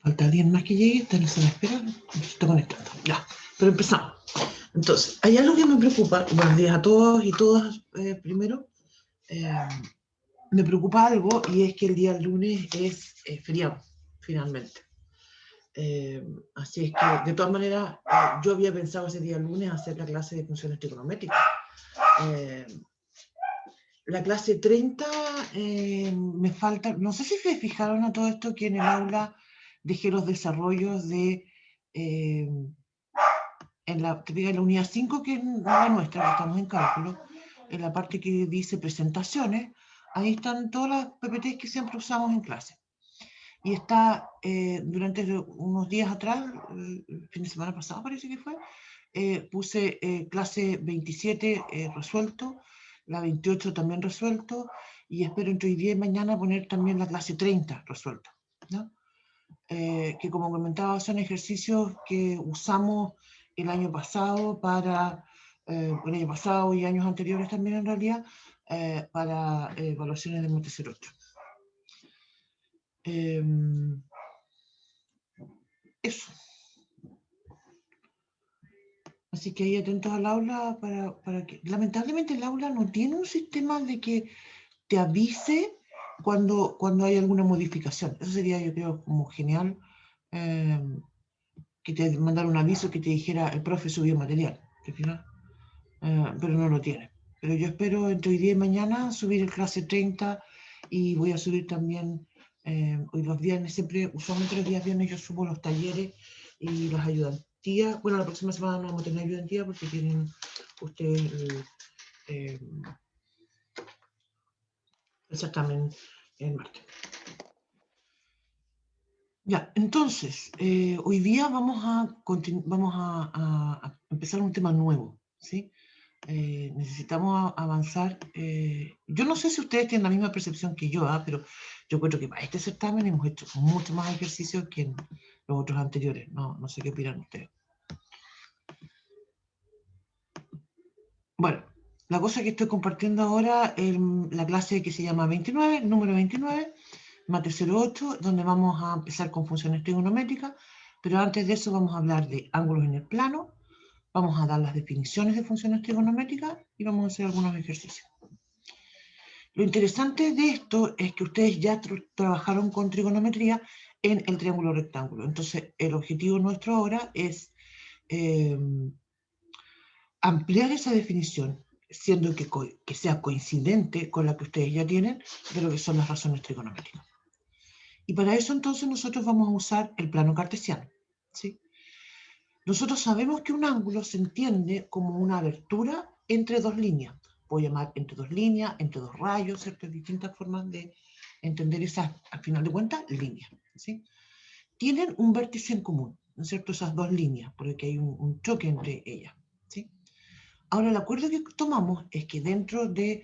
Falta alguien más que llegue, está en la sala de espera, se está conectando. Ya, pero empezamos. Entonces, hay algo que me preocupa. Buenos días a todos y todas. Primero, me preocupa algo y es que el día lunes es feriado, finalmente. Así es que, de todas maneras, yo había pensado ese día lunes hacer la clase de funciones trigonométricas. La clase 30 me falta, no sé si se fijaron a todo esto que en el aula dejé los desarrollos de, en la unidad 5, que es la nuestra, que estamos en cálculo, en la parte que dice presentaciones, ahí están todas las PPTs que siempre usamos en clase. Y está, durante unos días atrás, el fin de semana pasado parece que fue, puse clase 27 resuelto, la 28 también resuelto, y espero entre hoy día y mañana poner también la clase 30 resuelta, ¿no? Que como comentaba son ejercicios que usamos el año pasado para, el año pasado y años anteriores también en realidad, para evaluaciones de Montessori 8. Eso. Así que ahí atentos al aula para que... Lamentablemente el aula no tiene un sistema de que te avise cuando hay alguna modificación. Eso sería, yo creo, como genial, que te mandara un aviso que te dijera el profe subió material, pero no lo tiene. Pero yo espero entre hoy día y mañana subir el clase 30 y voy a subir también, hoy los viernes, siempre, usualmente los días viernes yo subo los talleres y las ayudantías. Bueno, la próxima semana no vamos a tener ayudantía porque tienen ustedes el certamen en martes. Ya, entonces, hoy día vamos a empezar un tema nuevo, ¿sí? Necesitamos avanzar. Yo no sé si ustedes tienen la misma percepción que yo, pero yo creo que para este certamen hemos hecho mucho más ejercicios que en los otros anteriores. No sé qué opinan ustedes. Bueno, la cosa que estoy compartiendo ahora es la clase que se llama 29, número 29, Mate 08, donde vamos a empezar con funciones trigonométricas, pero antes de eso vamos a hablar de ángulos en el plano, vamos a dar las definiciones de funciones trigonométricas y vamos a hacer algunos ejercicios. Lo interesante de esto es que ustedes ya trabajaron con trigonometría en el triángulo rectángulo. Entonces, el objetivo nuestro ahora es ampliar esa definición, siendo que sea coincidente con la que ustedes ya tienen de lo que son las razones trigonométricas. Y para eso entonces nosotros vamos a usar el plano cartesiano, ¿sí? Nosotros sabemos que un ángulo se entiende como una abertura entre dos líneas. Puedo llamar entre dos líneas, entre dos rayos, ¿cierto? Distintas formas de entender esas, al final de cuentas, líneas, ¿sí? Tienen un vértice en común, ¿no es cierto? Esas dos líneas, porque hay un choque entre ellas, ¿sí? Ahora, el acuerdo que tomamos es que dentro del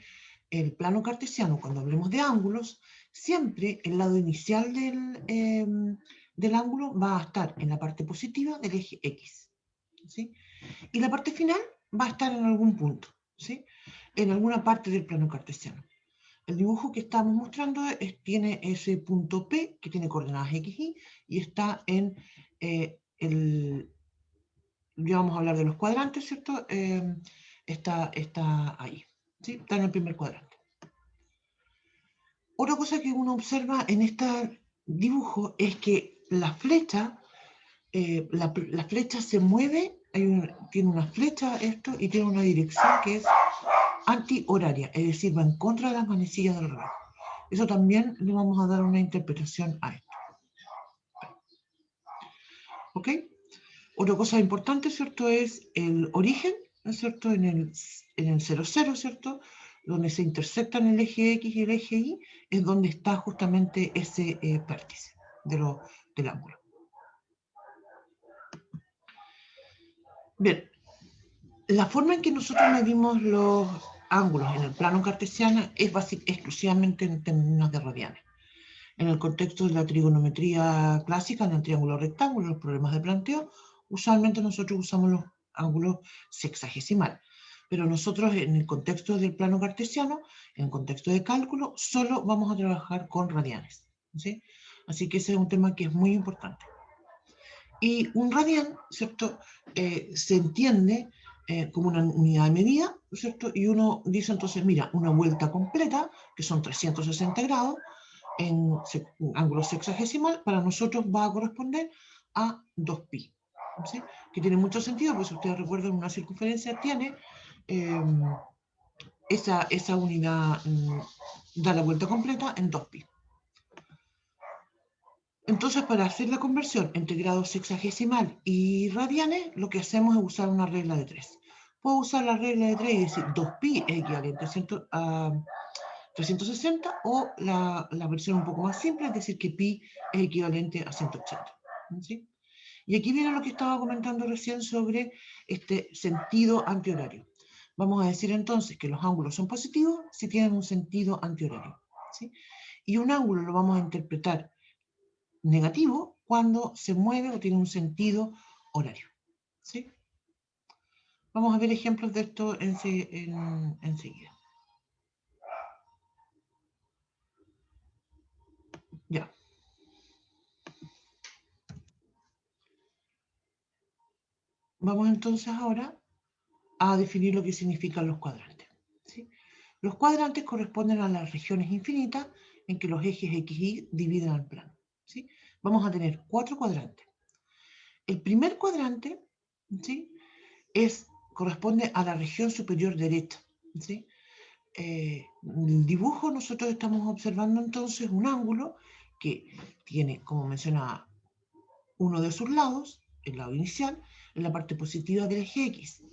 plano cartesiano, cuando hablemos de ángulos, siempre el lado inicial del ángulo va a estar en la parte positiva del eje X, ¿sí? Y la parte final va a estar en algún punto, ¿sí? En alguna parte del plano cartesiano. El dibujo que estamos mostrando tiene ese punto P, que tiene coordenadas X, y está en ya vamos a hablar de los cuadrantes, ¿cierto? Está ahí, ¿sí? Está en el primer cuadrante. Otra cosa que uno observa en este dibujo es que la flecha se mueve, tiene una flecha esto y tiene una dirección que es antihoraria, es decir, va en contra de las manecillas del reloj. Eso también le vamos a dar una interpretación a esto. ¿Ok? Otra cosa importante, ¿cierto? Es el origen, ¿no es cierto? En el 00, ¿cierto? Donde se intersectan el eje X y el eje Y, es donde está justamente ese vértice del ángulo. Bien, la forma en que nosotros medimos los ángulos en el plano cartesiano es exclusivamente en términos de radianes. En el contexto de la trigonometría clásica, en el triángulo rectángulo, los problemas de planteo, usualmente nosotros usamos los ángulos sexagesimales. Pero nosotros en el contexto del plano cartesiano, en el contexto de cálculo, solo vamos a trabajar con radianes, ¿sí? Así que ese es un tema que es muy importante. Y un radián, ¿cierto? Se entiende como una unidad de medida, ¿cierto? Y uno dice entonces, mira, una vuelta completa, que son 360 grados, en ángulo sexagesimal, para nosotros va a corresponder a 2pi, ¿sí? Que tiene mucho sentido, pues si ustedes recuerdan, una circunferencia tiene esa unidad, da la vuelta completa en 2pi. Entonces, para hacer la conversión entre grados sexagesimal y radianes, lo que hacemos es usar una regla de 3. Puedo usar la regla de 3 y decir 2pi es equivalente a 360, o la versión un poco más simple, es decir, que pi es equivalente a 180. ¿Sí? Y aquí viene lo que estaba comentando recién sobre este sentido antihorario. Vamos a decir entonces que los ángulos son positivos si tienen un sentido antihorario, ¿sí? Y un ángulo lo vamos a interpretar negativo cuando se mueve o tiene un sentido horario, ¿sí? Vamos a ver ejemplos de esto enseguida. Ya. Vamos entonces ahora a definir lo que significan los cuadrantes, ¿sí? Los cuadrantes corresponden a las regiones infinitas en que los ejes X y Y dividen el plano, ¿sí? Vamos a tener 4 cuadrantes. El primer cuadrante, ¿sí? Corresponde a la región superior derecha, ¿sí? En el dibujo nosotros estamos observando entonces un ángulo que tiene, como mencionaba, uno de sus lados, el lado inicial, en la parte positiva del eje X,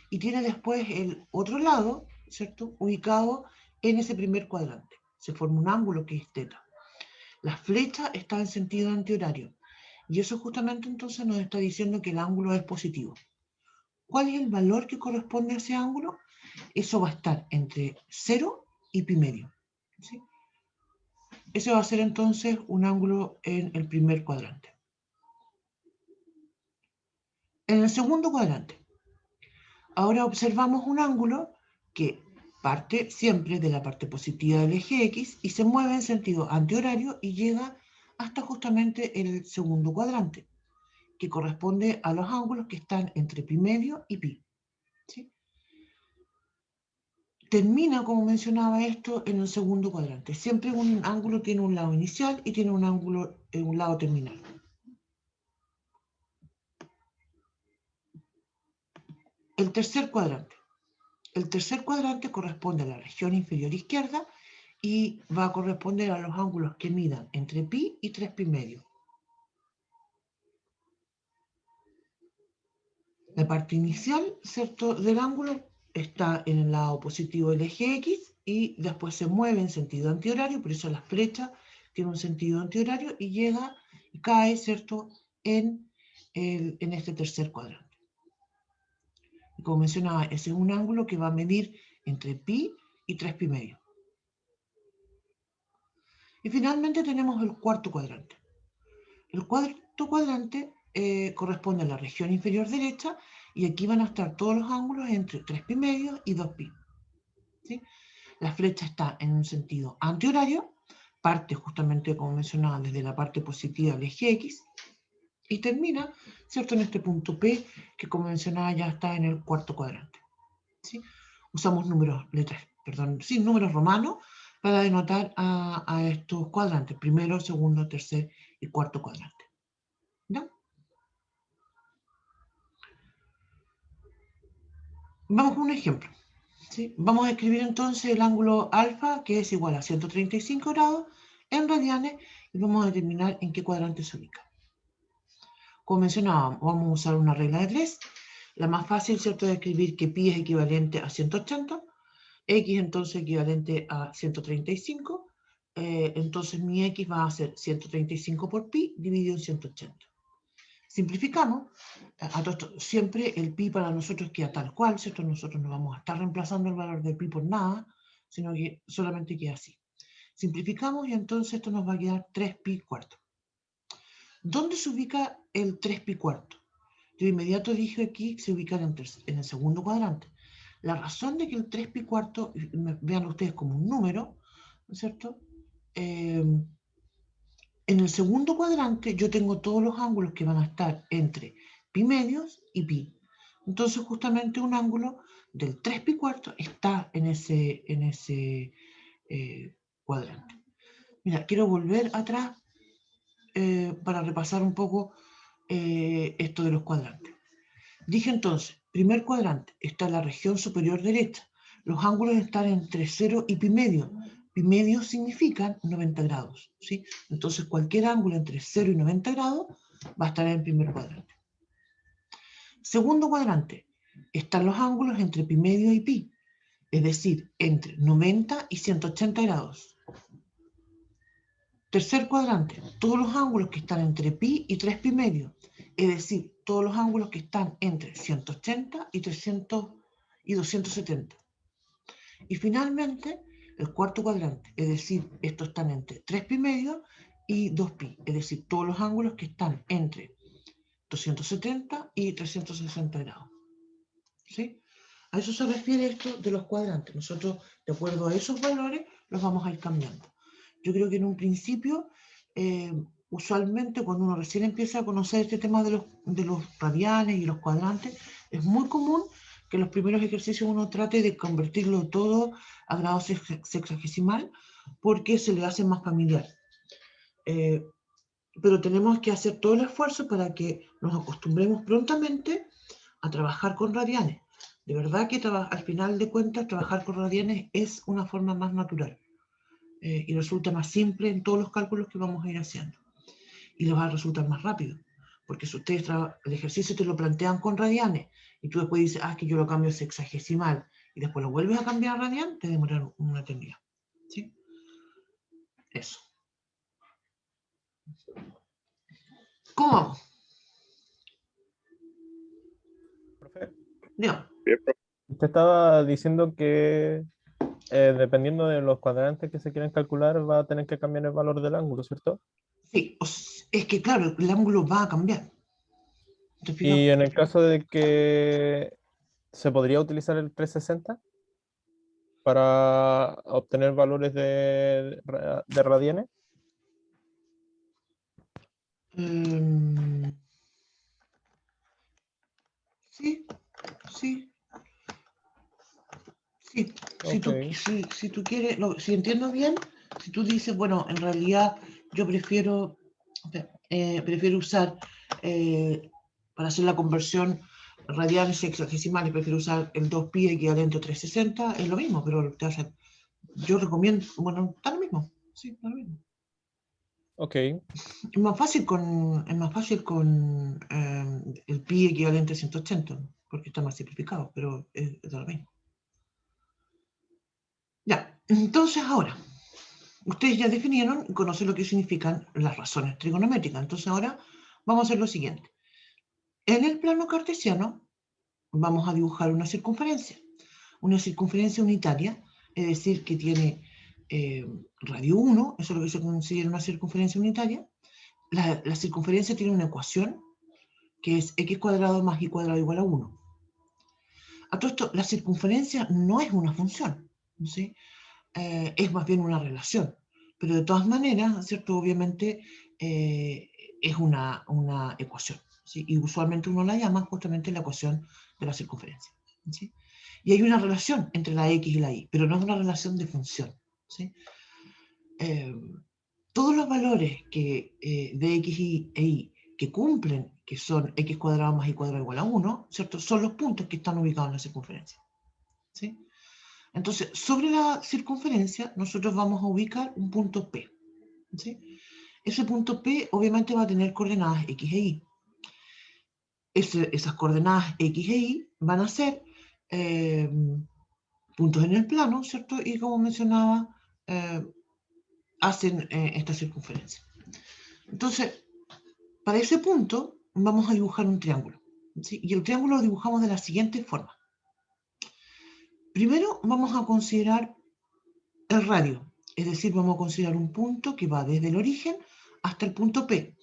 y tiene después el otro lado, ¿cierto?, ubicado en ese primer cuadrante. Se forma un ángulo que es teta. La flecha está en sentido antihorario, y eso justamente entonces nos está diciendo que el ángulo es positivo. ¿Cuál es el valor que corresponde a ese ángulo? Eso va a estar entre 0 y pi medio, ¿sí? Ese va a ser entonces un ángulo en el primer cuadrante. En el segundo cuadrante, ahora observamos un ángulo que parte siempre de la parte positiva del eje X y se mueve en sentido antihorario y llega hasta justamente el segundo cuadrante, que corresponde a los ángulos que están entre pi medio y pi, ¿sí? Termina, como mencionaba esto, en el segundo cuadrante. Siempre un ángulo tiene un lado inicial y tiene un ángulo en un lado terminal. El tercer cuadrante. El tercer cuadrante corresponde a la región inferior izquierda y va a corresponder a los ángulos que midan entre pi y 3 pi medio. La parte inicial, ¿cierto?, del ángulo está en el lado positivo del eje X y después se mueve en sentido antihorario, por eso la flecha tiene un sentido antihorario y llega y cae, ¿cierto?, en este tercer cuadrante. Y como mencionaba, ese es un ángulo que va a medir entre pi y 3 pi medio. Y finalmente tenemos el cuarto cuadrante. El cuarto cuadrante corresponde a la región inferior derecha y aquí van a estar todos los ángulos entre 3 pi medio y 2 pi, ¿sí? La flecha está en un sentido antihorario, parte justamente, como mencionaba, desde la parte positiva del eje X y termina, ¿cierto?, en este punto P, que como mencionaba ya está en el cuarto cuadrante, ¿sí? Usamos números romanos para denotar a estos cuadrantes, primero, segundo, tercer y cuarto cuadrante. ¿Ya? Vamos con un ejemplo, ¿sí? Vamos a escribir entonces el ángulo alfa, que es igual a 135 grados, en radianes, y vamos a determinar en qué cuadrante se ubica. Como mencionábamos, vamos a usar una regla de 3. La más fácil, ¿cierto?, de escribir que pi es equivalente a 180, x entonces equivalente a 135, entonces mi x va a ser 135 por pi dividido en 180. Simplificamos, siempre el pi para nosotros queda tal cual, ¿cierto? Nosotros no vamos a estar reemplazando el valor del pi por nada, sino que solamente queda así. Simplificamos y entonces esto nos va a quedar 3 pi cuarto. ¿Dónde se ubica el 3 pi cuarto? Yo de inmediato dije aquí que se ubica en el segundo cuadrante. La razón de que el 3 pi cuarto, vean ustedes como un número, ¿no es cierto? En el segundo cuadrante yo tengo todos los ángulos que van a estar entre pi medios y pi. Entonces justamente un ángulo del 3 pi cuarto está en ese cuadrante. Mira, quiero volver atrás para repasar un poco esto de los cuadrantes. Dije entonces, primer cuadrante, está en la región superior derecha. Los ángulos están entre 0 y pi medio. Pi medio significan 90 grados, ¿sí? Entonces cualquier ángulo entre 0 y 90 grados va a estar en el primer cuadrante. Segundo cuadrante, están los ángulos entre pi medio y pi, es decir, entre 90 y 180 grados. Tercer cuadrante, todos los ángulos que están entre pi y 3 pi medio, es decir, todos los ángulos que están entre 180 y 300 y 270. Y finalmente, el cuarto cuadrante, es decir, estos están entre 3 pi medio y 2 pi, es decir, todos los ángulos que están entre 270 y 360 grados. ¿Sí? A eso se refiere esto de los cuadrantes. Nosotros, de acuerdo a esos valores, los vamos a ir cambiando. Yo creo que en un principio, usualmente cuando uno recién empieza a conocer este tema de los radianes y los cuadrantes, es muy común que en los primeros ejercicios uno trate de convertirlo todo a grado sexagesimal porque se le hace más familiar. Pero tenemos que hacer todo el esfuerzo para que nos acostumbremos prontamente a trabajar con radianes. De verdad que al final de cuentas trabajar con radianes es una forma más natural y resulta más simple en todos los cálculos que vamos a ir haciendo. Y les va a resultar más rápido, porque si ustedes el ejercicio te lo plantean con radianes y tú después dices, que yo lo cambio a sexagesimal y después lo vuelves a cambiar a radian, te demora una eternidad. ¿Sí? Eso. ¿Cómo vamos? Profe, Dígame. usted estaba diciendo que dependiendo de los cuadrantes que se quieren calcular, va a tener que cambiar el valor del ángulo, ¿cierto? Sí, es que claro, el ángulo va a cambiar. ¿Te fijas? Y en el caso de que se podría utilizar el 360 para obtener valores de radianes. Sí, sí, sí. Ok. Si tú quieres, si entiendo bien, si tú dices, bueno, en realidad yo prefiero usar, para hacer la conversión radianes y sexagesimales, prefiero usar el 2pi equivalente a 360, es lo mismo, pero yo recomiendo, bueno, está lo mismo, sí, está lo mismo. Ok. Es más fácil con el pi equivalente a 180, porque está más simplificado, pero es lo mismo. Ya, entonces ahora, ustedes ya definieron y conocen lo que significan las razones trigonométricas. Entonces ahora vamos a hacer lo siguiente. En el plano cartesiano vamos a dibujar una circunferencia unitaria, es decir, que tiene radio 1, eso es lo que se considera una circunferencia unitaria. La circunferencia tiene una ecuación que es x cuadrado más y cuadrado igual a 1. A todo esto, la circunferencia no es una función, ¿sí? Es más bien una relación, pero de todas maneras, ¿cierto? Obviamente es una ecuación, ¿sí? Y usualmente uno la llama justamente la ecuación de la circunferencia, ¿sí? Y hay una relación entre la x y la y, pero no es una relación de función, ¿sí? Todos los valores de x e y que cumplen, que son x cuadrado más y cuadrado igual a 1, ¿cierto? Son los puntos que están ubicados en la circunferencia, ¿sí? Entonces, sobre la circunferencia, nosotros vamos a ubicar un punto P, ¿sí? Ese punto P obviamente va a tener coordenadas x e y. Esas coordenadas x e y van a ser puntos en el plano, ¿cierto? Y como mencionaba, hacen esta circunferencia. Entonces, para ese punto vamos a dibujar un triángulo, ¿sí? Y el triángulo lo dibujamos de la siguiente forma. Primero vamos a considerar el radio, es decir, vamos a considerar un punto que va desde el origen hasta el punto P.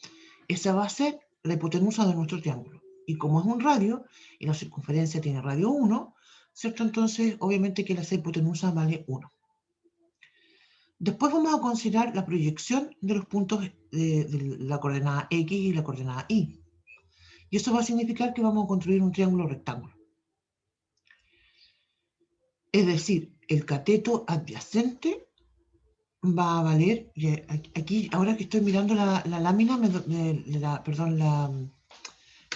Esa va a ser la hipotenusa de nuestro triángulo. Y como es un radio, y la circunferencia tiene radio 1, ¿cierto? Entonces, obviamente que la hipotenusa vale 1. Después vamos a considerar la proyección de los puntos de la coordenada X y la coordenada Y. Y eso va a significar que vamos a construir un triángulo rectángulo. Es decir, el cateto adyacente va a valer, aquí ahora que estoy mirando la lámina,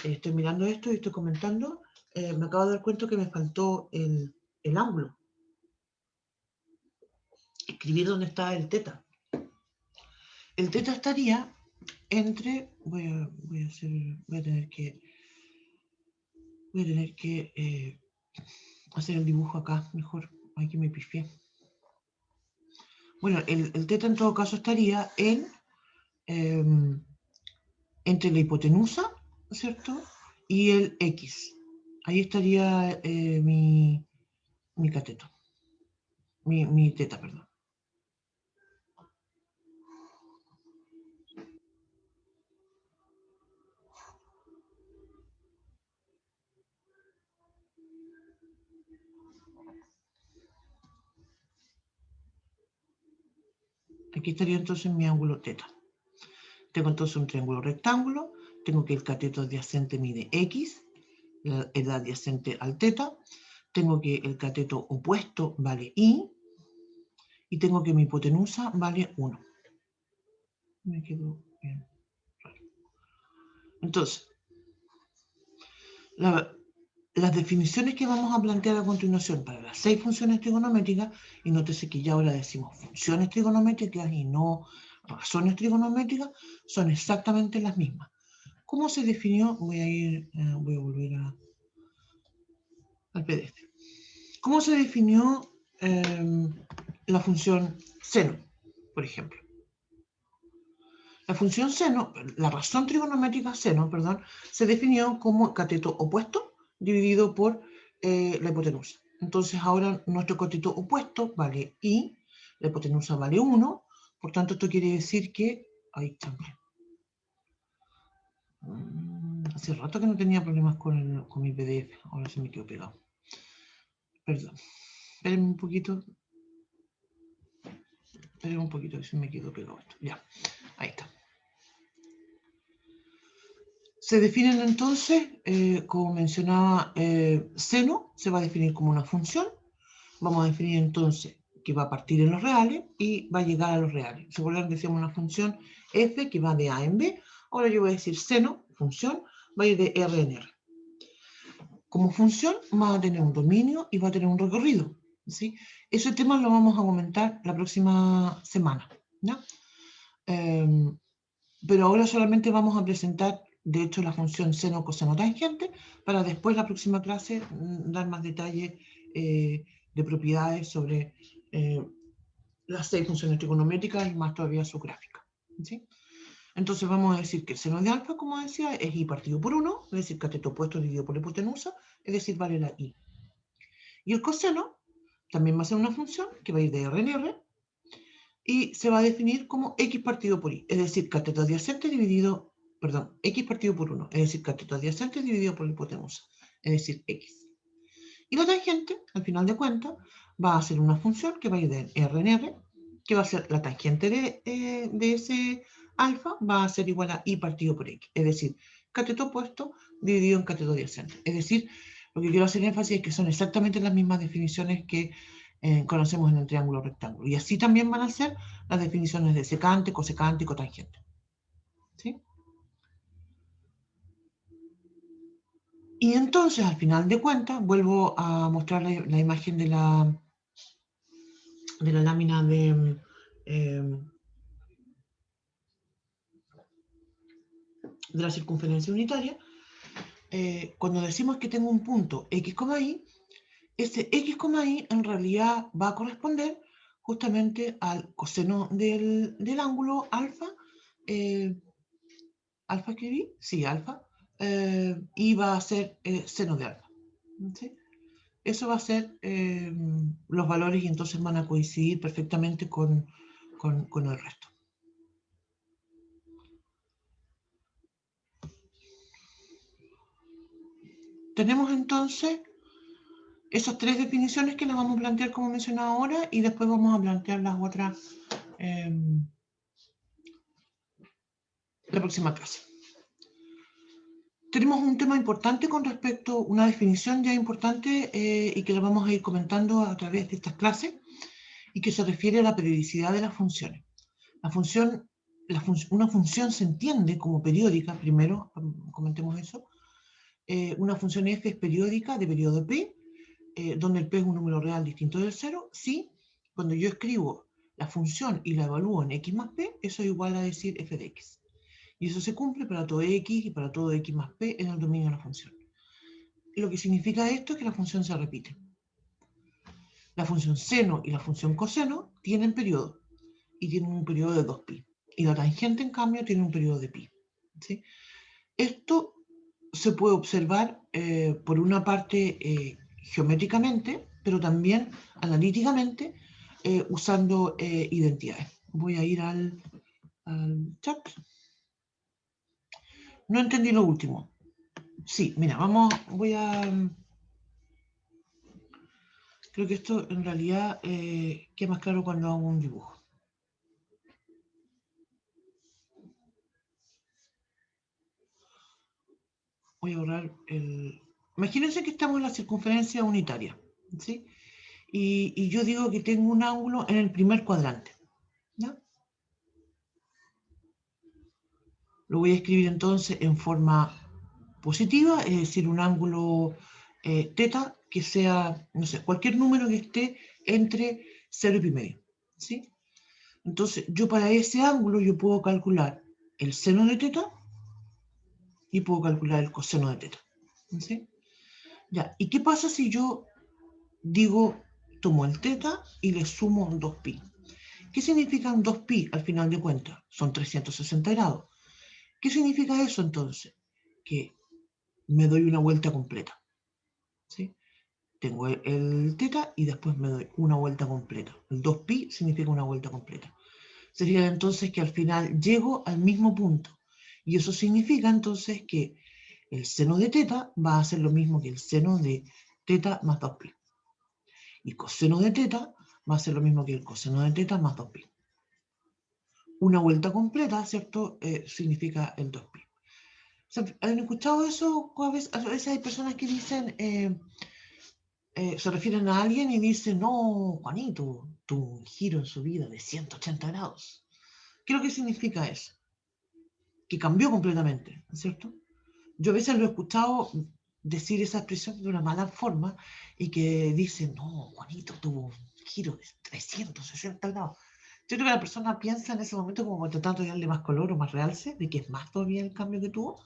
estoy mirando esto y estoy comentando, me acabo de dar cuenta que me faltó el ángulo. Escribir dónde está el teta. El teta estaría entre, voy a tener que hacer el dibujo acá mejor, aquí me pifié. Bueno, el teta en todo caso estaría entre la hipotenusa, ¿cierto? Y el X. Ahí estaría mi cateto. Mi teta, perdón. Aquí estaría entonces mi ángulo teta. Tengo entonces un triángulo rectángulo, tengo que el cateto adyacente mide X, el adyacente al teta, tengo que el cateto opuesto vale Y, y tengo que mi hipotenusa vale 1. Me quedo bien. Entonces, las definiciones que vamos a plantear a continuación para las 6 funciones trigonométricas, y nótese que ya ahora decimos funciones trigonométricas y no razones trigonométricas, son exactamente las mismas. ¿Cómo se definió? Voy a volver al PDF. ¿Cómo se definió la función seno, por ejemplo? La función seno, la razón trigonométrica seno, perdón, se definió como cateto opuesto dividido por la hipotenusa. Entonces ahora nuestro cateto opuesto vale I, la hipotenusa vale 1, por tanto esto quiere decir que... Ay, chample. Hace rato que no tenía problemas con mi PDF, ahora se me quedó pegado. Perdón, espérenme un poquito. Espérenme un poquito que se me quedó pegado esto. Ya, ahí está. Se definen entonces, como mencionaba, seno se va a definir como una función. Vamos a definir entonces que va a partir en los reales y va a llegar a los reales. ¿Se acuerdan que decíamos una función f que va de a en b? Ahora yo voy a decir seno, función, va a ir de r en r. Como función va a tener un dominio y va a tener un recorrido, ¿sí? Ese tema lo vamos a comentar la próxima semana, ¿no? Pero ahora solamente vamos a presentar, de hecho, la función seno, coseno, tangente, para después la próxima clase dar más detalles de propiedades sobre las 6 funciones trigonométricas y más todavía su gráfica, ¿sí? Entonces vamos a decir que el seno de alfa, como decía, es i partido por 1, es decir, cateto opuesto dividido por la hipotenusa, es decir, vale la i. Y el coseno también va a ser una función que va a ir de r en r y se va a definir como x partido por y, es decir, cateto adyacente dividido, perdón, x partido por 1, es decir, cateto adyacente dividido por la hipotenusa, es decir, x. Y la tangente, al final de cuentas, va a ser una función que va a ir de r en r, que va a ser la tangente de ese alfa, va a ser igual a i partido por x, es decir, cateto opuesto dividido en cateto adyacente. Es decir, lo que quiero hacer énfasis es que son exactamente las mismas definiciones que conocemos en el triángulo rectángulo. Y así también van a ser las definiciones de secante, cosecante y cotangente. ¿Sí? Y entonces, al final de cuentas, vuelvo a mostrar la imagen de la lámina de la circunferencia unitaria. Cuando decimos que tengo un punto x, y, ese x, y en realidad va a corresponder justamente al coseno del ángulo alfa. ¿Alfa escribí? Sí, alfa. Y va a ser seno de alfa. ¿Sí? Eso va a ser los valores y entonces van a coincidir perfectamente con el resto. Tenemos entonces Esas tres definiciones que las vamos a plantear como mencionado ahora y después vamos a plantear las otras la próxima clase. Tenemos un tema importante con respecto, una definición ya importante y que la vamos a ir comentando a través de estas clases y que se refiere a la periodicidad de las funciones. Una función se entiende como periódica, primero comentemos eso. Una función f es periódica de periodo p, donde el p es un número real distinto del 0, si cuando yo escribo la función y la evalúo en x más p, eso es igual a decir f de x. Y eso se cumple para todo x y para todo x más p en el dominio de la función. Lo que significa esto es que la función se repite. La función seno y la función coseno tienen periodo, y tienen un periodo de 2pi. Y la tangente, en cambio, tiene un periodo de pi. ¿Sí? Esto se puede observar, por una parte, geométricamente, pero también analíticamente, usando identidades. Voy a ir al chat. No entendí lo último. Sí, mira, voy a... Creo que esto en realidad queda más claro cuando hago un dibujo. Voy a borrar el... Imagínense que estamos en la circunferencia unitaria, ¿sí? Y yo digo que tengo un ángulo en el primer cuadrante, ¿ya? Lo voy a escribir entonces en forma positiva, es decir, un ángulo teta que sea, no sé, cualquier número que esté entre 0 y pi medio, ¿sí? Entonces, yo para ese ángulo yo puedo calcular el seno de teta y puedo calcular el coseno de teta, ¿sí? Ya, ¿y qué pasa si yo digo, tomo el teta y le sumo un 2pi? ¿Qué significan 2pi al final de cuentas? Son 360 grados. ¿Qué significa eso entonces? Que me doy una vuelta completa, ¿sí? Tengo el teta y después me doy una vuelta completa. El 2pi significa una vuelta completa. Sería entonces que al final llego al mismo punto. Y eso significa entonces que el seno de teta va a ser lo mismo que el seno de teta más 2pi. Y coseno de teta va a ser lo mismo que el coseno de teta más 2pi. Una vuelta completa, ¿cierto? Significa el 2pi. ¿Han escuchado eso? A veces hay personas que dicen, se refieren a alguien y dicen, no, Juanito, tuvo un giro en su vida de 180 grados. ¿Qué es lo que significa eso? Que cambió completamente, ¿cierto? Yo a veces lo he escuchado decir esa expresión de una mala forma y que dicen, no, Juanito tuvo un giro de 360 grados. Yo creo que la persona piensa en ese momento como tratando de darle más color o más realce, de que es más todavía el cambio que tuvo.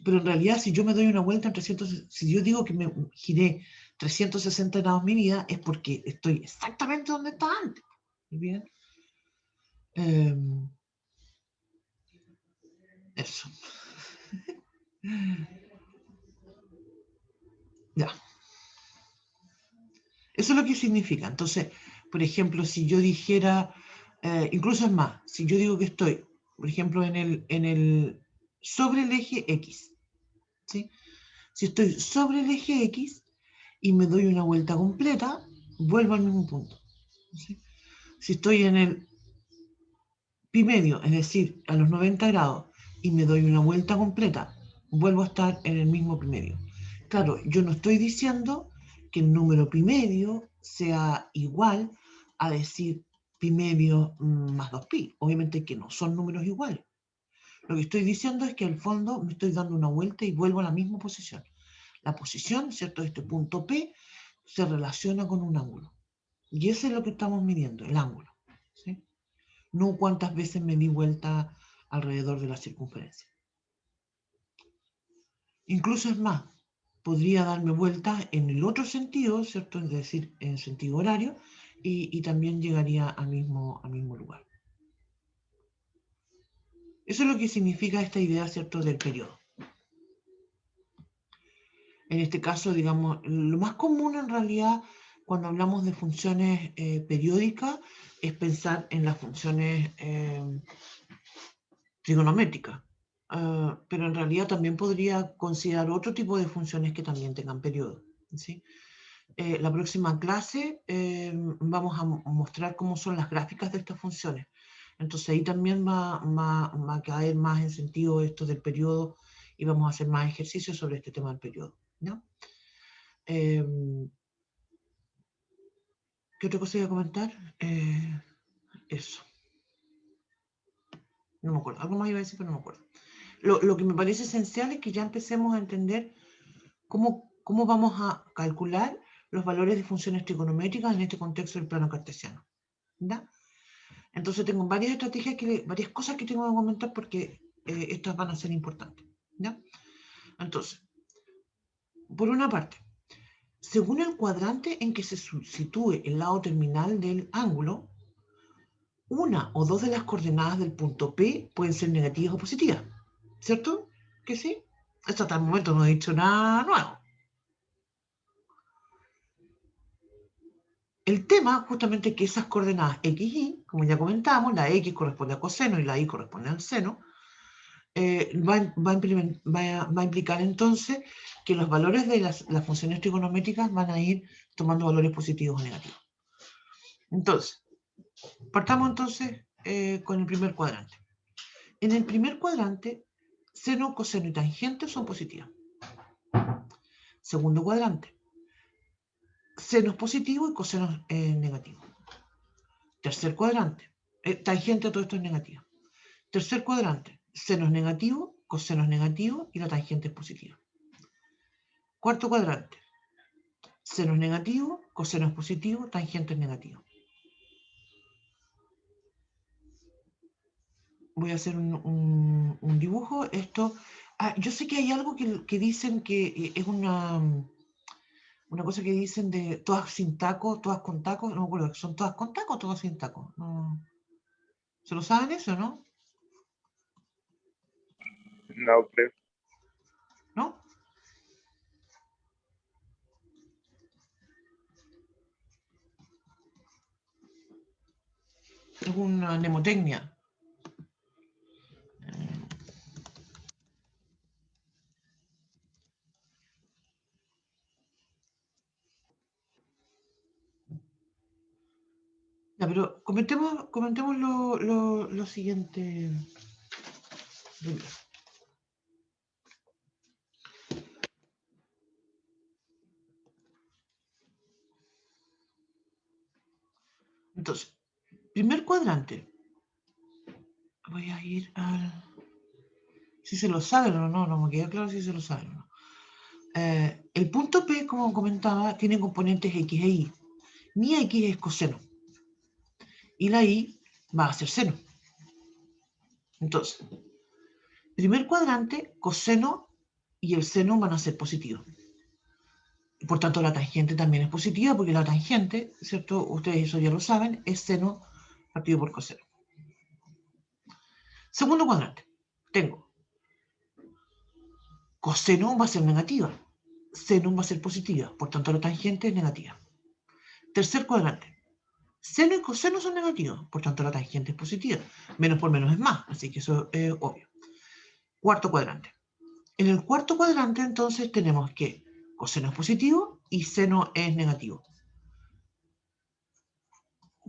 Pero en realidad, si yo me doy una vuelta en 300, si yo digo que me giré 360 grados mi vida, es porque estoy exactamente donde estaba antes. ¿Bien? Eso. Ya. Eso es lo que significa. Entonces, por ejemplo, si yo dijera, incluso es más, si yo digo que estoy, por ejemplo, sobre el eje X, ¿sí? Si estoy sobre el eje X y me doy una vuelta completa, vuelvo al mismo punto, ¿sí? Si estoy en el pi medio, es decir, a los 90 grados, y me doy una vuelta completa, vuelvo a estar en el mismo pi medio. Claro, yo no estoy diciendo que el número pi medio sea igual a decir pi medio más 2pi. Obviamente que no son números iguales. Lo que estoy diciendo es que al fondo me estoy dando una vuelta y vuelvo a la misma posición. La posición, ¿cierto?, de este punto P se relaciona con un ángulo. Y eso es lo que estamos midiendo, el ángulo, ¿sí? No cuántas veces me di vuelta alrededor de la circunferencia. Incluso es más, podría darme vueltas en el otro sentido, ¿cierto? Es decir, en sentido horario, y también llegaría al mismo lugar. Eso es lo que significa esta idea, ¿cierto?, del periodo. En este caso, digamos, lo más común en realidad cuando hablamos de funciones periódicas es pensar en las funciones trigonométricas. Pero en realidad también podría considerar otro tipo de funciones que también tengan periodo, ¿sí? La próxima clase vamos a mostrar cómo son las gráficas de estas funciones. Entonces ahí también va a caer más en sentido esto del periodo y vamos a hacer más ejercicios sobre este tema del periodo, ¿no? ¿Qué otra cosa iba a comentar? Eso. No me acuerdo. Algo más iba a decir, pero no me acuerdo. Lo que me parece esencial es que ya empecemos a entender cómo vamos a calcular los valores de funciones trigonométricas en este contexto del plano cartesiano, ¿ya? Entonces tengo varias estrategias, varias cosas que tengo que comentar porque estas van a ser importantes, ¿ya? Entonces, por una parte, según el cuadrante en que se sitúe el lado terminal del ángulo, una o dos de las coordenadas del punto P pueden ser negativas o positivas, ¿cierto? ¿Que sí? Hasta el momento no he dicho nada nuevo. El tema, justamente, que esas coordenadas x, y, como ya comentamos, la x corresponde a coseno y la y corresponde al seno, va a implicar entonces que los valores de las funciones trigonométricas van a ir tomando valores positivos o negativos. Entonces, partamos entonces con el primer cuadrante. En el primer cuadrante, seno, coseno y tangente son positivas. Segundo cuadrante, seno es positivo y coseno es negativo. Tercer cuadrante, tangente a todo esto es negativo. Tercer cuadrante, seno es negativo, coseno es negativo y la tangente es positiva. Cuarto cuadrante, seno es negativo, coseno es positivo, tangente es negativo. Voy a hacer un dibujo. Esto, yo sé que hay algo que dicen que es una cosa que dicen de todas sin taco, todas con taco. No me acuerdo, ¿son todas con taco o todas sin taco? No. ¿Se lo saben eso, no? No creo. ¿No? Es una mnemotecnia. Ya, pero comentemos lo siguiente. Entonces, primer cuadrante. Voy a ir al... Si se lo saben o no, no me queda claro si se lo saben o no. El punto P, como comentaba, tiene componentes X e Y. Mi X es coseno. Y la Y va a ser seno. Entonces, primer cuadrante, coseno y el seno van a ser positivos. Por tanto, la tangente también es positiva porque la tangente, ¿cierto? Ustedes eso ya lo saben, es seno partido por coseno. Segundo cuadrante, tengo coseno va a ser negativa, seno va a ser positiva, por tanto la tangente es negativa. Tercer cuadrante, seno y coseno son negativos, por tanto la tangente es positiva. Menos por menos es más, así que eso es obvio. Cuarto cuadrante. En el cuarto cuadrante entonces tenemos que coseno es positivo y seno es negativo.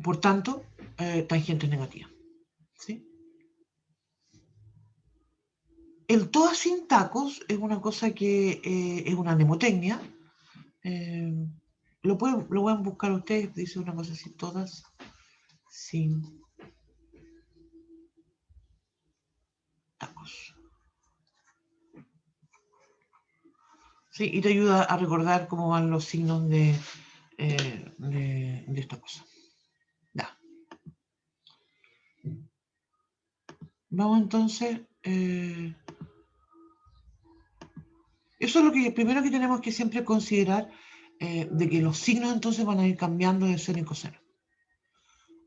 Por tanto, tangente es negativa. ¿Sí? El todas sin tacos es una cosa que es una mnemotecnia. Lo pueden buscar ustedes, dice una cosa así, todas sin tacos. ¿Sí? Y te ayuda a recordar cómo van los signos de esta cosa. Ya. Vamos entonces... eso es lo que primero que tenemos que siempre considerar, de que los signos entonces van a ir cambiando de seno y coseno.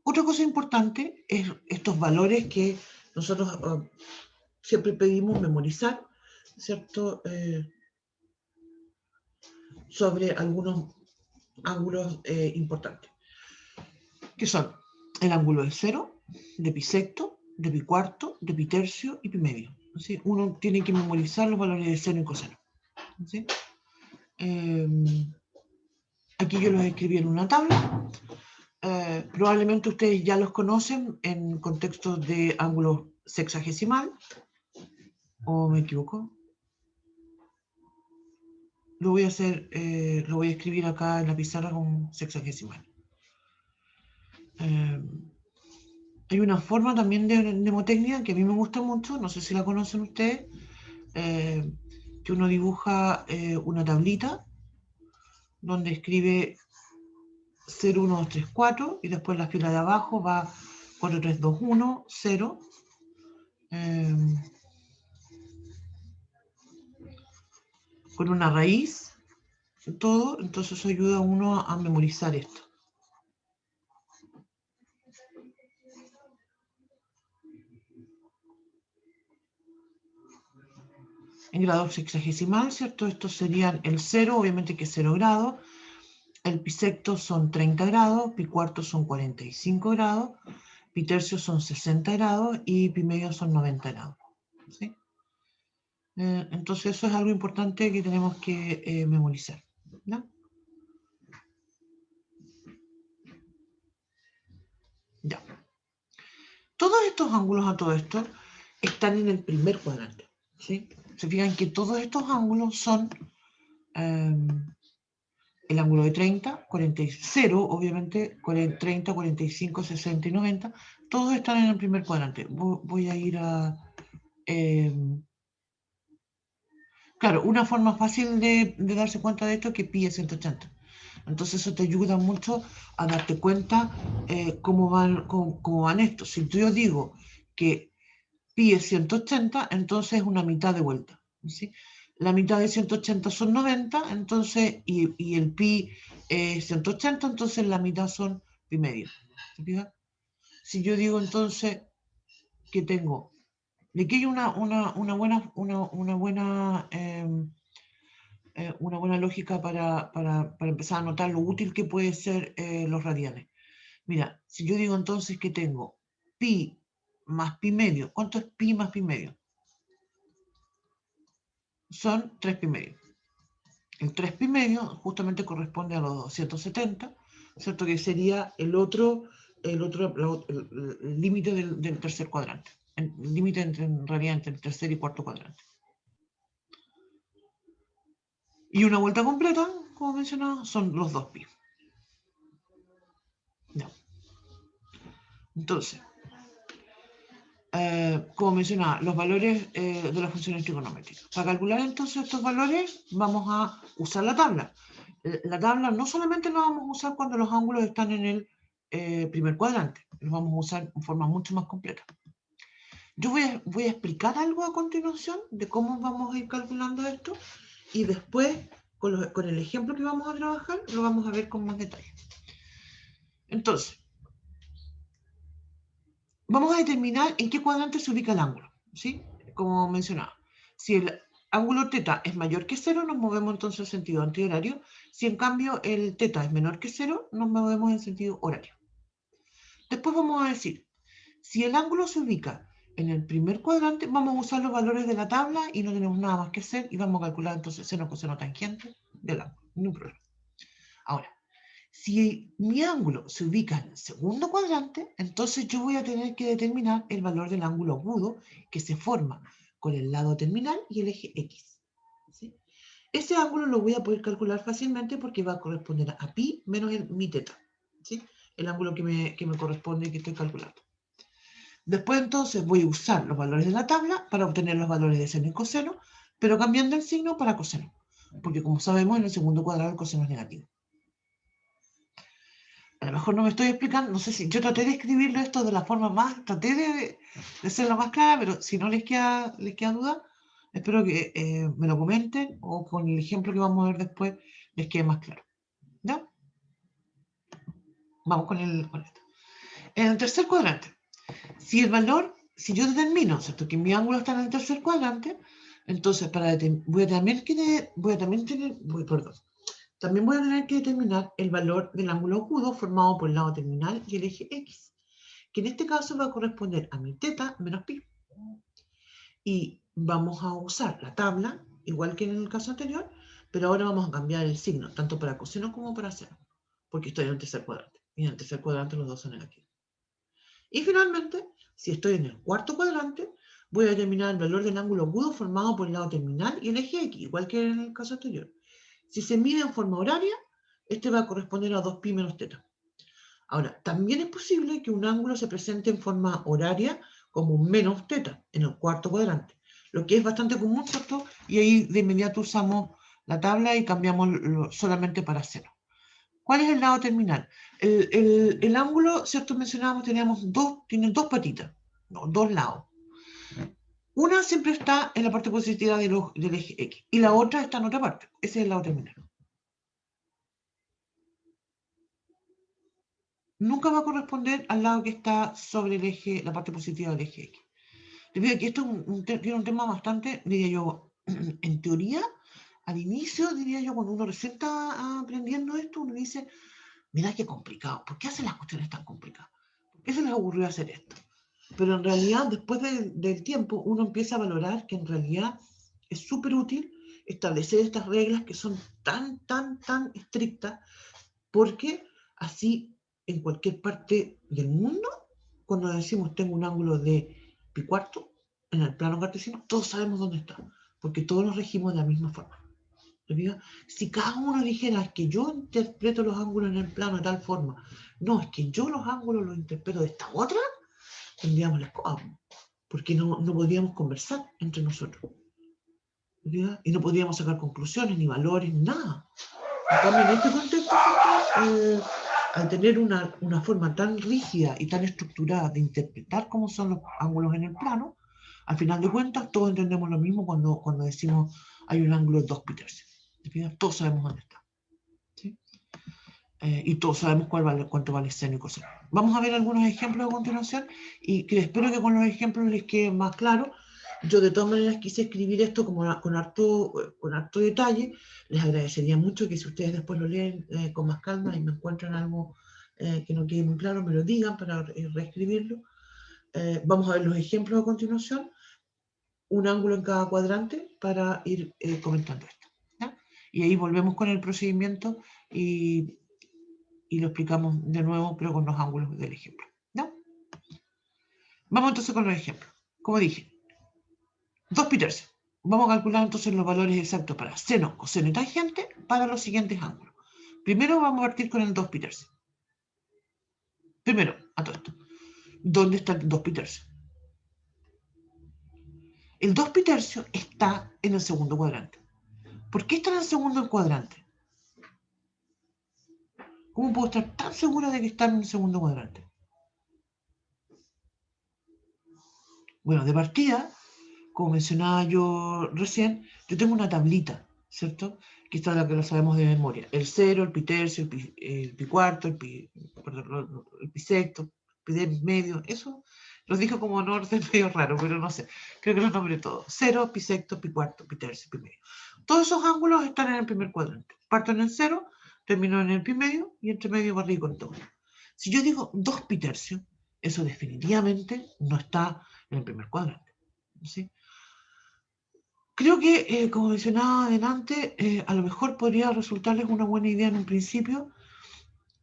Otra cosa importante es estos valores que nosotros siempre pedimos memorizar, ¿cierto? Sobre algunos ángulos importantes, que son el ángulo de cero, de bisecto, de bicuarto, de bitercio y bimedio. ¿Sí? Uno tiene que memorizar los valores de seno y coseno. ¿Sí? Aquí yo los escribí en una tabla. Probablemente ustedes ya los conocen en contextos de ángulo sexagesimal. ¿O me equivoco? Lo voy a hacer, lo voy a escribir acá en la pizarra con sexagesimal. Hay una forma también de mnemotecnia que a mí me gusta mucho, no sé si la conocen ustedes, que uno dibuja una tablita donde escribe 0, 1, 2, 3, 4 y después la fila de abajo va 4, 3, 2, 1, 0. Con una raíz, todo, entonces eso ayuda a uno a memorizar esto. En grado sexagesimal, ¿cierto? Estos serían el 0, obviamente que es 0 grados. El pi sexto son 30 grados, pi cuarto son 45 grados, pi tercio son 60 grados y pi medio son 90 grados. ¿Sí? Entonces eso es algo importante que tenemos que memorizar. ¿No? Ya. Todos estos ángulos a todo esto están en el primer cuadrante. ¿Sí? Se fijan que todos estos ángulos son el ángulo de 30, 40 y 0, obviamente, 30, 45, 60 y 90, todos están en el primer cuadrante. Voy a ir a... claro, una forma fácil de darse cuenta de esto es que pi es 180. Entonces eso te ayuda mucho a darte cuenta cómo van estos. Si yo digo que pi es 180, entonces es una mitad de vuelta. ¿Sí? La mitad de 180 son 90, entonces, y el pi es 180, entonces la mitad son pi medio. ¿Se fija? Si yo digo entonces que tengo, de aquí hay una buena lógica para empezar a notar lo útil que puede ser los radianes. Mira, si yo digo entonces que tengo pi más pi medio, ¿cuánto es pi más pi medio? Son 3 pi medio. El 3 pi medio justamente corresponde a los 270, ¿cierto? Que sería el límite del tercer cuadrante. El límite en realidad entre el tercer y cuarto cuadrante. Y una vuelta completa, como mencionaba, son los 2 pi. No. Entonces, como mencionaba, los valores de las funciones trigonométricas. Para calcular entonces estos valores vamos a usar la tabla. La tabla no solamente la vamos a usar cuando los ángulos están en el primer cuadrante, los vamos a usar en forma mucho más completa. Yo voy a explicar algo a continuación de cómo vamos a ir calculando esto y después, con el ejemplo que vamos a trabajar, lo vamos a ver con más detalle. Entonces, vamos a determinar en qué cuadrante se ubica el ángulo, ¿sí? Como mencionaba. Si el ángulo θ es mayor que 0, nos movemos entonces en sentido antihorario. Si en cambio el θ es menor que 0, nos movemos en sentido horario. Después vamos a decir, si el ángulo se ubica en el primer cuadrante, vamos a usar los valores de la tabla y no tenemos nada más que hacer y vamos a calcular entonces seno, coseno, tangente del ángulo. Ningún problema. Ahora, si mi ángulo se ubica en el segundo cuadrante, entonces yo voy a tener que determinar el valor del ángulo agudo que se forma con el lado terminal y el eje X. ¿Sí? Ese ángulo lo voy a poder calcular fácilmente porque va a corresponder a pi menos mi θ. ¿Sí? El ángulo que me corresponde que estoy calculando. Después entonces voy a usar los valores de la tabla para obtener los valores de seno y coseno, pero cambiando el signo para coseno. Porque como sabemos, en el segundo cuadrado el coseno es negativo. A lo mejor no me estoy explicando, no sé si yo traté de escribirlo esto de la forma más, traté de ser la más clara, pero si no les queda duda, espero que me lo comenten o con el ejemplo que vamos a ver después les quede más claro. ¿Ya? Vamos con esto. En el tercer cuadrante, si yo determino, ¿cierto?, que mi ángulo está en el tercer cuadrante, entonces también voy a tener que determinar el valor del ángulo agudo formado por el lado terminal y el eje X, que en este caso va a corresponder a mi θ menos pi. Y vamos a usar la tabla, igual que en el caso anterior, Pero ahora vamos a cambiar el signo, tanto para coseno como para seno, porque estoy en el tercer cuadrante. Y en el tercer cuadrante los dos son negativos. Y finalmente, si estoy en el cuarto cuadrante, voy a determinar el valor del ángulo agudo formado por el lado terminal y el eje X, igual que en el caso anterior. Si se mide en forma horaria, este va a corresponder a 2pi menos teta. Ahora, también es posible que un ángulo se presente en forma horaria como menos teta en el cuarto cuadrante, lo que es bastante común, ¿cierto? Y ahí de inmediato usamos la tabla y cambiamos solamente para cero. ¿Cuál es el lado terminal? El ángulo, ¿cierto? Mencionábamos, tiene dos patitas, no, dos lados. Una siempre está en la parte positiva del eje X y la otra está en otra parte. Ese es el lado terminal. Nunca va a corresponder al lado que está sobre el eje, la parte positiva del eje X. Debido a que esto tiene un tema bastante, diría yo, en teoría, al inicio, diría yo, cuando uno recién está aprendiendo esto, uno dice, mira qué complicado, ¿por qué hacen las cuestiones tan complicadas? ¿Por qué se les ocurrió hacer esto? Pero en realidad, después del tiempo, uno empieza a valorar que en realidad es súper útil establecer estas reglas que son tan estrictas, porque así en cualquier parte del mundo, cuando decimos tengo un ángulo de pi cuarto en el plano cartesiano, todos sabemos dónde está, porque todos nos regimos de la misma forma. Si cada uno dijera que yo interpreto los ángulos en el plano de tal forma, no, es que yo los ángulos los interpreto de esta otra, tendríamos la escoba, porque no podríamos conversar entre nosotros. Y no podríamos sacar conclusiones, ni valores, ni nada. En cambio, en este contexto, al tener una forma tan rígida y tan estructurada de interpretar cómo son los ángulos en el plano, al final de cuentas todos entendemos lo mismo cuando decimos hay un ángulo de 2pi tercios. Todos sabemos dónde está. ¿Sí? Y todos sabemos cuánto vale seno y coseno. Vamos a ver algunos ejemplos a continuación y que espero que con los ejemplos les quede más claro. Yo de todas maneras quise escribir esto como con harto detalle. Les agradecería mucho que si ustedes después lo leen con más calma y me encuentran algo que no quede muy claro, me lo digan para reescribirlo. Vamos a ver los ejemplos a continuación, un ángulo en cada cuadrante para ir comentando esto. ¿Ya? Y ahí volvemos con el procedimiento y lo explicamos de nuevo, pero con los ángulos del ejemplo. ¿No? Vamos entonces con los ejemplos. Como dije, 2pi tercios. Vamos a calcular entonces los valores exactos para seno, coseno y tangente para los siguientes ángulos. Primero vamos a partir con el 2pi tercios. Primero, a todo esto. ¿Dónde está el 2pi tercios? El 2pi tercios está en el segundo cuadrante. ¿Por qué está en el segundo cuadrante? ¿Cómo puedo estar tan segura de que está en el segundo cuadrante? Bueno, de partida, como mencionaba yo recién, yo tengo una tablita, ¿cierto? Que está la que lo sabemos de memoria. El cero, el pi tercio, el pi cuarto, el pi sexto, el pi medio. Eso los dijo como en orden medio raro, pero no sé. Creo que los nombré todos. Cero, pi sexto, pi cuarto, pi tercio, pi medio. Todos esos ángulos están en el primer cuadrante. Parto en el cero, termino en el pi medio y entre medio barrí con todo. Si yo digo 2 pi tercio, eso definitivamente no está en el primer cuadrante. ¿Sí? Creo que, como mencionaba adelante, a lo mejor podría resultarles una buena idea en un principio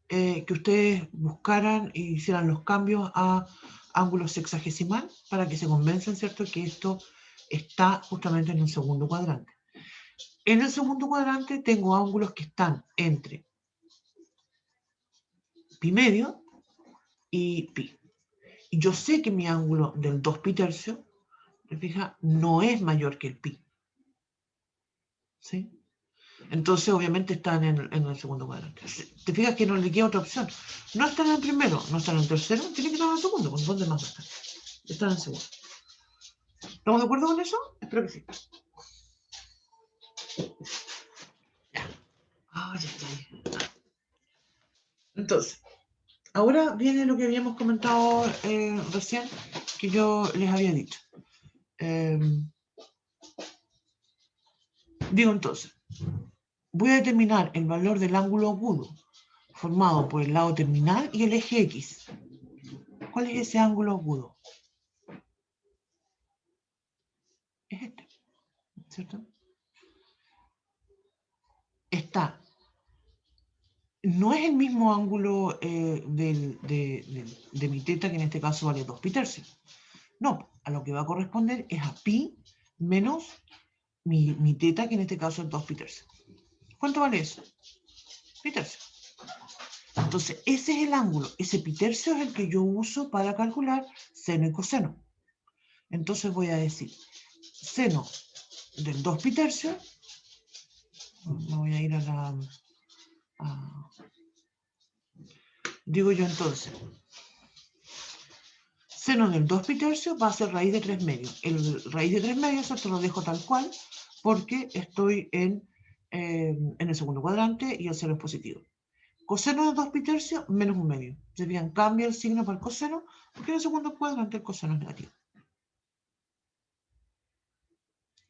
que ustedes buscaran e hicieran los cambios a ángulo sexagesimal para que se convenzan, ¿cierto?, que esto está justamente en el segundo cuadrante. En el segundo cuadrante tengo ángulos que están entre pi medio y pi. Y yo sé que mi ángulo del 2 pi tercio, ¿te fijas?, no es mayor que el pi. ¿Sí? Entonces, obviamente, están en el segundo cuadrante. Te fijas que no le queda otra opción. No están en el primero, no están en el tercero, tiene que estar en el segundo. ¿Con dónde más están? Están en el segundo. ¿Estamos de acuerdo con eso? Espero que sí. Ya. Ya. Entonces, ahora viene lo que habíamos comentado recién, que yo les había dicho. Digo entonces, voy a determinar el valor del ángulo agudo formado por el lado terminal y el eje X. ¿Cuál es ese ángulo agudo? Es este, ¿cierto? está, no es el mismo ángulo de mi teta, que en este caso vale 2 pi tercios. No, a lo que va a corresponder es a pi menos mi teta, que en este caso es 2 pi tercios. ¿Cuánto vale eso? Pi tercio. Entonces, ese es el ángulo. Ese pi tercio es el que yo uso para calcular seno y coseno. Entonces voy a decir seno del 2 pi tercio. Me voy a ir a la... digo yo entonces, seno del 2 pi tercio va a ser raíz de 3 medios. El raíz de 3 medios esto lo dejo tal cual porque estoy en el segundo cuadrante y el seno es positivo. Coseno de 2 pi tercio menos 1 medio. Se bien, cambia el signo para el coseno porque en el segundo cuadrante el coseno es negativo.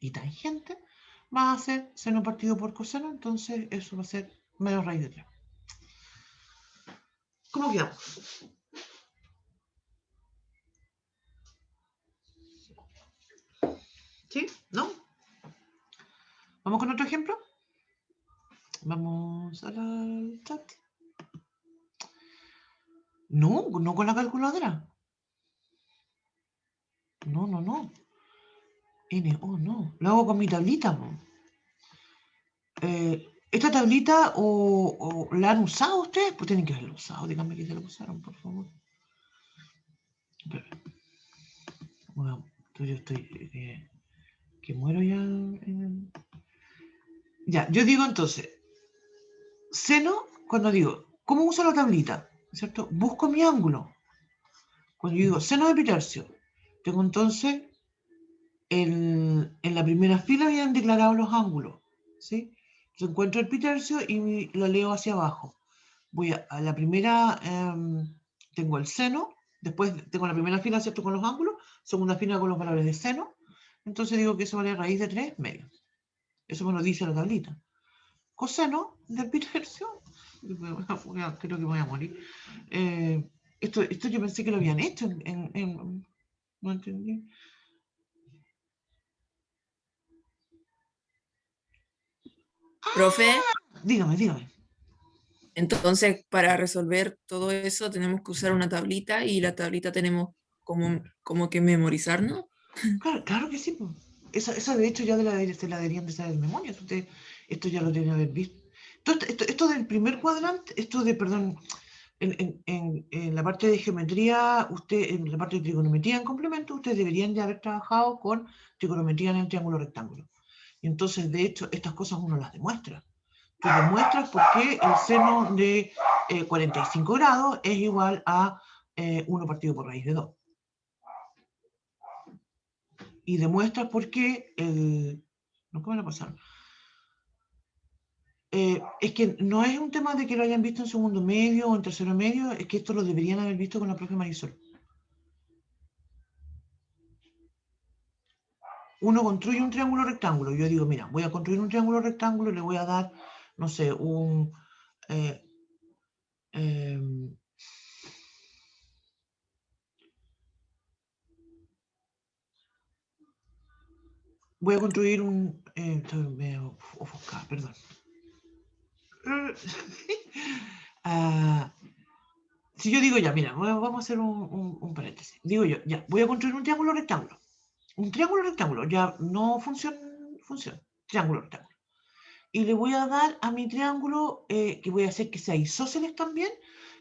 Y tangente va a ser seno partido por coseno, entonces eso va a ser menos raíz de 3. ¿Cómo quedamos? ¿Sí? ¿No? ¿Vamos con otro ejemplo? Vamos al chat. No, no con la calculadora. No. No. Lo hago con mi tablita. ¿Esta tablita o la han usado ustedes? Pues tienen que haberla usado. Díganme que se la usaron, por favor. Bueno, yo estoy... que muero ya. Ya, yo digo entonces, seno, cuando digo, ¿cómo uso la tablita? ¿Cierto? Busco mi ángulo. Cuando yo digo seno de pi tercio, tengo entonces, en la primera fila habían declarado los ángulos, ¿sí? Entonces encuentro el pi tercio y lo leo hacia abajo. Voy a la primera, tengo el seno, después tengo la primera fila, ¿cierto? Con los ángulos, segunda fila con los valores de seno, entonces digo que eso vale raíz de 3 medios. Eso me lo dice la tablita. Coseno del pi tercio, creo que me voy a morir. Esto yo pensé que lo habían hecho no entendí. Profe, Dígame. entonces para resolver todo eso tenemos que usar una tablita y la tablita tenemos como que memorizarnos. Claro que sí, pues. Esa de hecho ya se la deberían de saber de memoria. Esto ya lo tienen que haber visto. Esto del primer cuadrante, perdón, en la parte de geometría, en la parte de trigonometría en complemento, ustedes deberían de haber trabajado con trigonometría en el triángulo rectángulo. Y entonces, de hecho, estas cosas uno las demuestra. Tú demuestras por qué el seno de 45 grados es igual a 1 partido por raíz de 2. Y demuestras por qué no, ¿cómo lo pasaron? Es que no es un tema de que lo hayan visto en segundo medio o en tercero medio, es que esto lo deberían haber visto con la profe Marisol. Uno construye un triángulo rectángulo. Yo digo, mira, voy a construir un triángulo rectángulo y le voy a dar, no sé, voy a construir un... estoy medio ofuscada, perdón. Si yo digo ya, mira, vamos a hacer un paréntesis. Digo yo, ya, voy a construir un triángulo rectángulo. Un triángulo rectángulo, ya no función, triángulo rectángulo. Y le voy a dar a mi triángulo, que voy a hacer que sea isósceles también,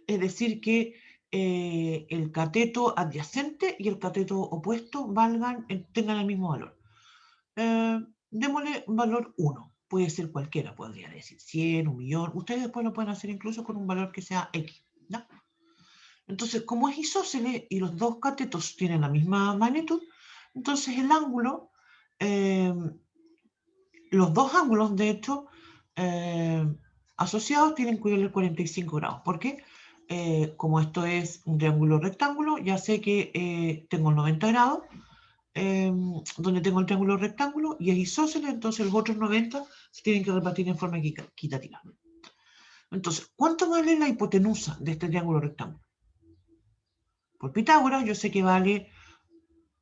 es decir, que el cateto adyacente y el cateto opuesto tengan el mismo valor. Démosle valor 1. Puede ser cualquiera, podría decir 100, 1.000.000. Ustedes después lo pueden hacer incluso con un valor que sea X, ¿no? Entonces, como es isósceles y los dos catetos tienen la misma magnitud, entonces el ángulo, los dos ángulos, de hecho, asociados tienen que ir 45 grados. ¿Por qué? Como esto es un triángulo rectángulo, ya sé que tengo el 90 grados, donde tengo el triángulo rectángulo, y es isósceles, entonces los otros 90 se tienen que repartir en forma equitativa. Entonces, ¿cuánto vale la hipotenusa de este triángulo rectángulo? Por Pitágoras, yo sé que vale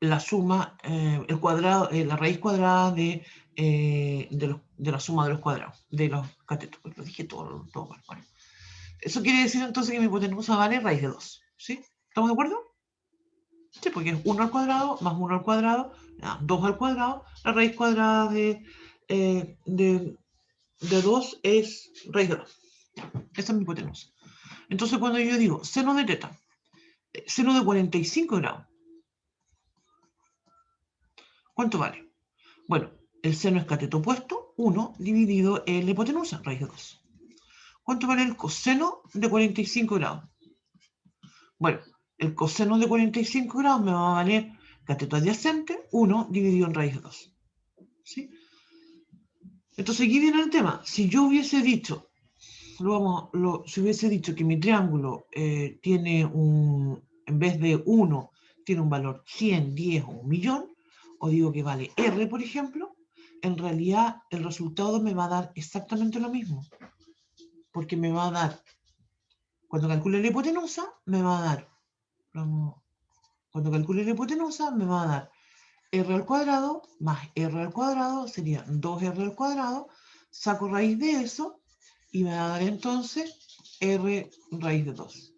la suma, el cuadrado, la raíz cuadrada de de la suma de los cuadrados, de los catetos. Lo dije todo mal. Bueno. Eso quiere decir entonces que mi hipotenusa vale raíz de 2. ¿Sí? ¿Estamos de acuerdo? Sí, porque es 1 al cuadrado más 1 al cuadrado, 2 al cuadrado. La raíz cuadrada de 2 es raíz de 2. Esa es mi hipotenusa. Entonces, cuando yo digo seno de teta, seno de 45 grados, ¿cuánto vale? Bueno, el seno es cateto opuesto, 1 dividido en la hipotenusa, raíz de 2. ¿Cuánto vale el coseno de 45 grados? Bueno, el coseno de 45 grados me va a valer cateto adyacente, 1 dividido en raíz de 2. ¿Sí? Entonces aquí viene el tema. Si yo hubiese dicho, si hubiese dicho que mi triángulo tiene en vez de 1, tiene un valor 100, 10 o 1.000.000, o digo que vale R, por ejemplo, en realidad el resultado me va a dar exactamente lo mismo. Porque me va a dar, cuando calcule la hipotenusa, me va a dar, cuando calcule la hipotenusa, me va a dar R al cuadrado más R al cuadrado, sería 2R al cuadrado, saco raíz de eso, y me va a dar entonces R raíz de 2.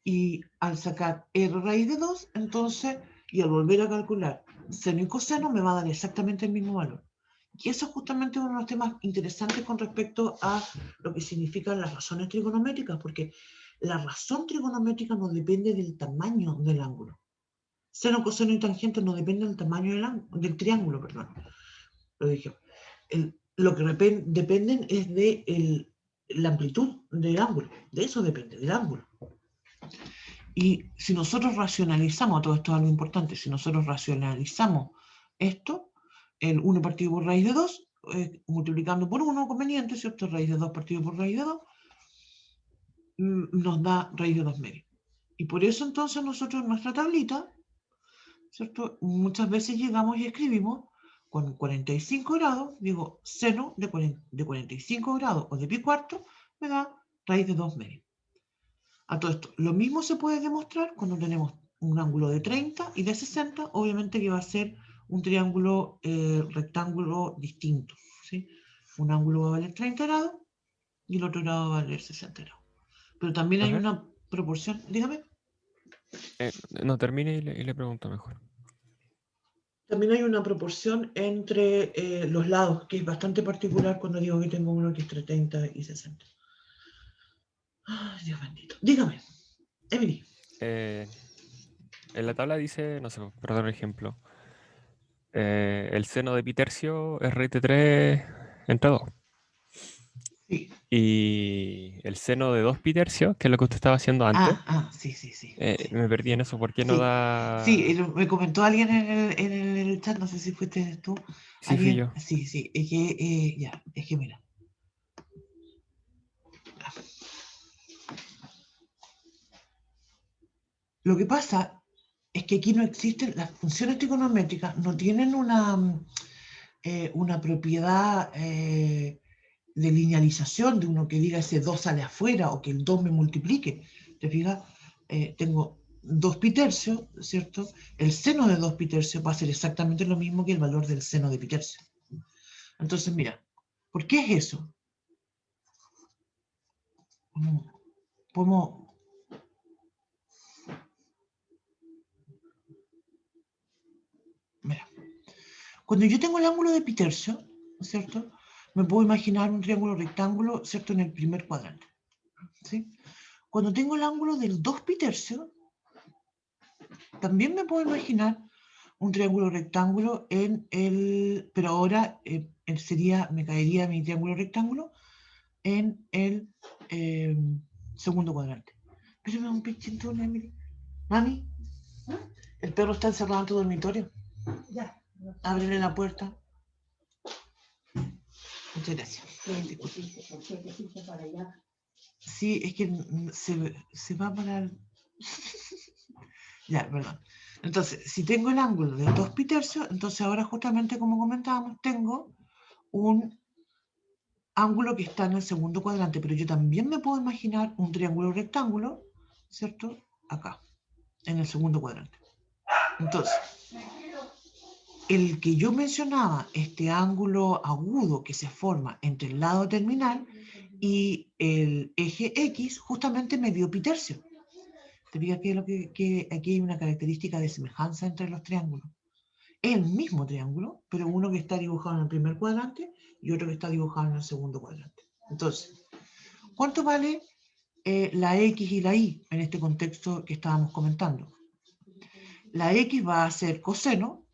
Y al sacar R raíz de 2, entonces, y al volver a calcular seno y coseno, me va a dar exactamente el mismo valor. Y eso es justamente uno de los temas interesantes con respecto a lo que significan las razones trigonométricas, porque la razón trigonométrica no depende del tamaño del ángulo. Seno, coseno y tangente no dependen del tamaño del triángulo, perdón. Lo dije. Lo que dependen es de la amplitud del ángulo. De eso depende, del ángulo. Y si nosotros racionalizamos, todo esto es algo importante, si nosotros racionalizamos esto, el 1 partido por raíz de 2, multiplicando por 1, conveniente, ¿cierto? Raíz de 2 partido por raíz de 2, nos da raíz de 2 medio. Y por eso entonces nosotros en nuestra tablita, ¿cierto? Muchas veces llegamos y escribimos con 45 grados, digo, seno de 45 grados o de pi cuarto, me da raíz de 2 medio. A todo esto, lo mismo se puede demostrar cuando tenemos un ángulo de 30 y de 60, obviamente que va a ser un triángulo rectángulo distinto, ¿sí? Un ángulo va a valer 30 grados y el otro lado va a valer 60 grados. Pero también hay una proporción, dígame. No, termine y le pregunto mejor. También hay una proporción entre los lados, que es bastante particular cuando digo que tengo uno que es entre 30 y 60. Ay, Dios bendito. Dígame, Emily. En la tabla dice, no sé, por dar un ejemplo, el seno de pi tercio es raíz de 3 entre 2. Sí. Y el seno de 2 pi tercio, que es lo que usted estaba haciendo antes, Sí, sí. me perdí en eso. ¿Por qué no Sí. da...? Sí, me comentó alguien en el chat, no sé si fuiste tú. Sí, fui yo. Sí, es que, es que mira. Lo que pasa es que aquí no existen, las funciones trigonométricas no tienen una propiedad de linealización, de uno que diga ese 2 sale afuera o que el 2 me multiplique. ¿Te fijas? Tengo 2 pi tercios, ¿cierto? El seno de 2 pi tercios va a ser exactamente lo mismo que el valor del seno de pi tercio. Entonces, mira, ¿por qué es eso? Podemos... Mira, cuando yo tengo el ángulo de pi tercio, ¿cierto? Me puedo imaginar un triángulo rectángulo, ¿cierto? En el primer cuadrante, ¿sí? Cuando tengo el ángulo del 2 pi tercio, también me puedo imaginar un triángulo rectángulo pero ahora me caería mi triángulo rectángulo en el segundo cuadrante. Pero me da un pinchito, Emily. Mami, el perro está encerrado en tu dormitorio. Ya. Ábrele la puerta. Muchas gracias. Sí, es que se va para... Ya, perdón. Entonces, si tengo el ángulo de 2 pi tercios, entonces ahora justamente como comentábamos, tengo un ángulo que está en el segundo cuadrante, pero yo también me puedo imaginar un triángulo rectángulo, ¿cierto? Acá, en el segundo cuadrante. Entonces, el que yo mencionaba, este ángulo agudo que se forma entre el lado terminal y el eje X, justamente me dio Pitercio. Te fijas que aquí hay una característica de semejanza entre los triángulos. Es el mismo triángulo, pero uno que está dibujado en el primer cuadrante y otro que está dibujado en el segundo cuadrante. Entonces, ¿cuánto vale la X y la Y en este contexto que estábamos comentando? La X va a ser coseno.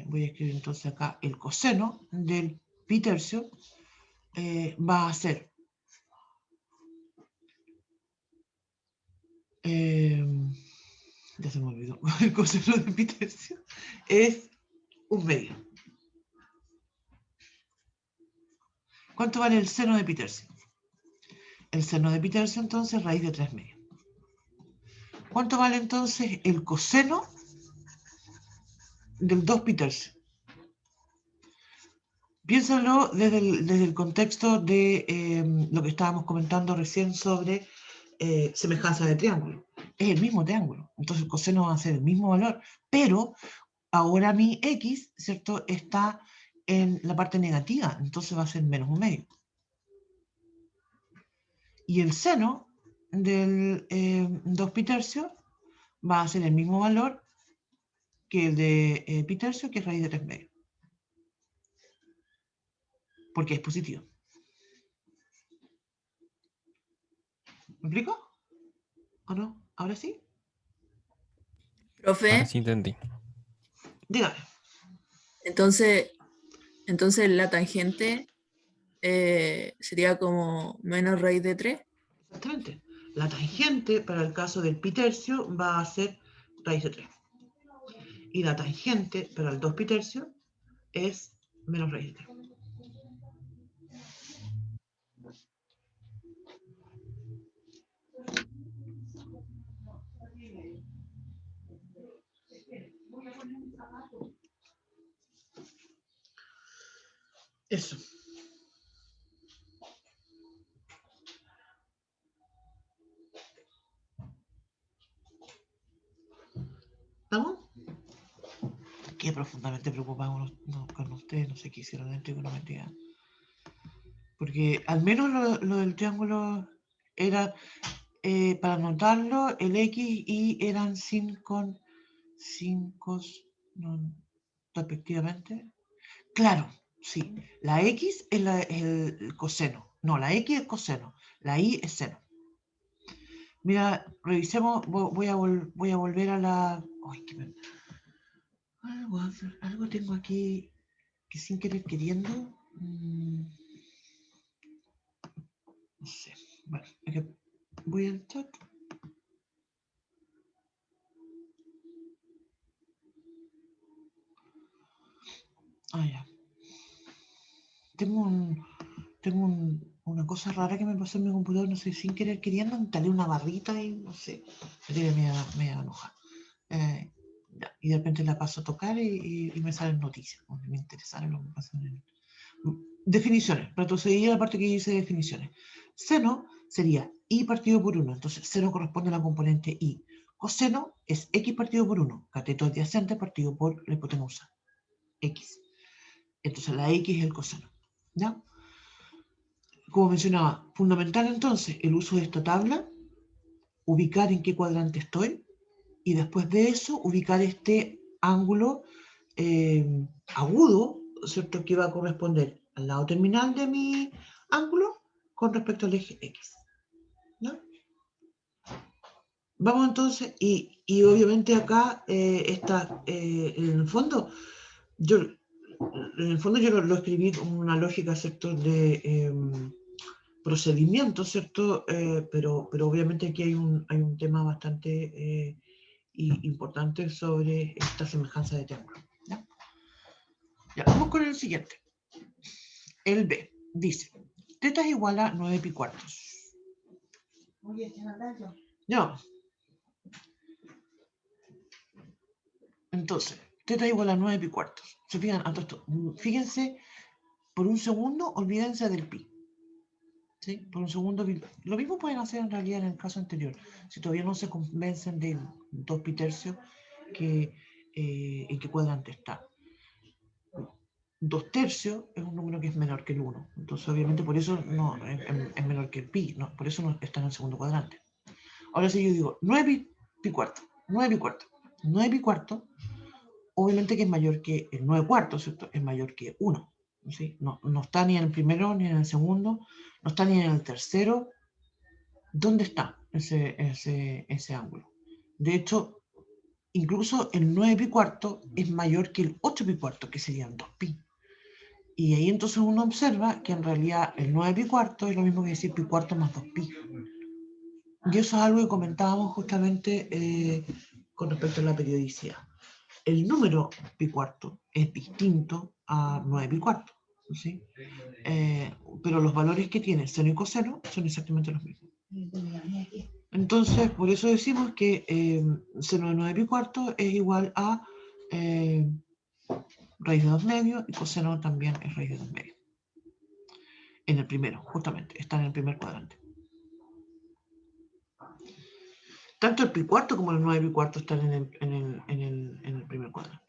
Voy a escribir entonces acá el coseno del pi tercio va a ser ya se me olvidó, el coseno de pi tercio es 1/2. ¿Cuánto vale el seno de pi tercio? El seno de pi tercio entonces raíz de 3/2. ¿Cuánto vale entonces el coseno del 2 pi tercio? Piénsalo desde el contexto de lo que estábamos comentando recién sobre semejanza de triángulo. Es el mismo triángulo, entonces el coseno va a ser el mismo valor, pero ahora mi X, ¿cierto?, está en la parte negativa, entonces va a ser menos 1/2. Y el seno del 2 pi tercio va a ser el mismo valor que el de pi tercio, que es raíz de 3/2. Porque es positivo. ¿Me explico? ¿O no? ¿Ahora sí? Ahora Profe, sí entendí. Dígame. entonces la tangente sería como menos raíz de 3. Exactamente. La tangente para el caso del pi tercio va a ser raíz de 3. Y la tangente para el 2 pi tercio es menos raíz de 3. Eso. ¿Estamos? Qué profundamente preocupado con ustedes, no sé qué hicieron en trigonometría. Porque al menos lo del triángulo era, para anotarlo, el X y eran sin con 5 respectivamente. Claro, sí. La X es el coseno. No, la X es coseno. La Y es seno. Mira, revisemos. Voy a volver a la... Ay, algo tengo aquí que sin querer queriendo. No sé. Bueno, es que voy al chat. Ah, ya. Una cosa rara que me pasó en mi computador, no sé, sin querer queriendo, instalé una barrita y no sé, me tiene media enojada. Y de repente la paso a tocar y me salen noticias, me interesaron lo que pasa en el... Definiciones, retrocedí a la parte que dice definiciones. Seno sería y partido por 1, entonces seno corresponde a la componente y. Coseno es x partido por 1, cateto adyacente partido por la hipotenusa, x. Entonces la x es el coseno, ¿ya? Como mencionaba, fundamental entonces el uso de esta tabla, ubicar en qué cuadrante estoy y después de eso ubicar este ángulo agudo, ¿cierto?, que va a corresponder al lado terminal de mi ángulo con respecto al eje X, ¿no? Vamos entonces, y obviamente acá está, en el fondo, yo lo escribí con una lógica, ¿cierto?, de procedimiento, ¿cierto? Pero obviamente aquí hay un tema bastante importante sobre esta semejanza de triángulo. ¿Ya? Ya, vamos con el siguiente. El B dice, teta es igual a 9 pi cuartos. Ya. Entonces, teta es igual a 9 pi cuartos. ¿Se fijan? Fíjense, por un segundo, olvídense del pi. ¿Sí? Por un segundo, lo mismo pueden hacer en realidad en el caso anterior. Si todavía no se convencen del 2 pi tercio, que en qué cuadrante está. 2/3 es un número que es menor que el 1. Entonces, obviamente, por eso no es menor que el pi. No, por eso no está en el segundo cuadrante. Ahora, si yo digo 9 pi cuarto, 9 pi cuarto, 9 pi cuarto, obviamente que es mayor que el 9 cuartos, ¿cierto? Es mayor que 1. ¿Sí? No, no está ni en el primero, ni en el segundo, no está ni en el tercero. ¿Dónde está ese ángulo? De hecho, incluso el 9 pi cuarto es mayor que el 8 pi cuarto, que serían 2 pi. Y ahí entonces uno observa que en realidad el 9 pi cuarto es lo mismo que decir pi cuarto más 2 pi. Y eso es algo que comentábamos justamente con respecto a la periodicidad. El número pi cuarto es distinto a 9 pi cuarto, ¿sí? Pero los valores que tiene seno y coseno son exactamente los mismos. Entonces, por eso decimos que seno de 9 pi cuarto es igual a raíz de 2 medios, y coseno también es raíz de 2 medios. En el primero, justamente, está en el primer cuadrante. Tanto el pi cuarto como el 9 pi cuarto están en el primer cuadrante.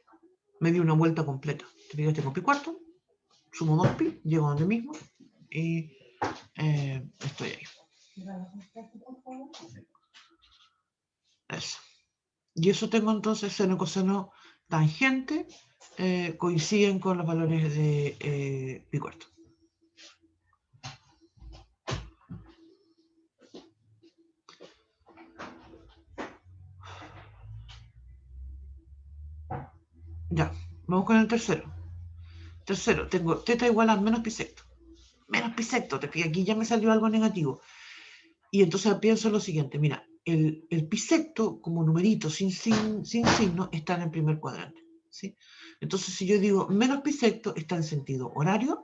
Me di una vuelta completa. Te digo, tengo pi cuarto, sumo 2 pi, llego a donde mismo y estoy ahí. Eso. Y eso tengo entonces seno y coseno tangente, coinciden con los valores de pi cuarto. Ya, vamos con el tercero. Tercero, tengo teta igual a menos pi sexto. Menos pi sexto, aquí ya me salió algo negativo. Y entonces pienso lo siguiente, mira, el pi sexto como numerito sin signo está en el primer cuadrante, ¿sí? Entonces si yo digo menos pi sexto está en sentido horario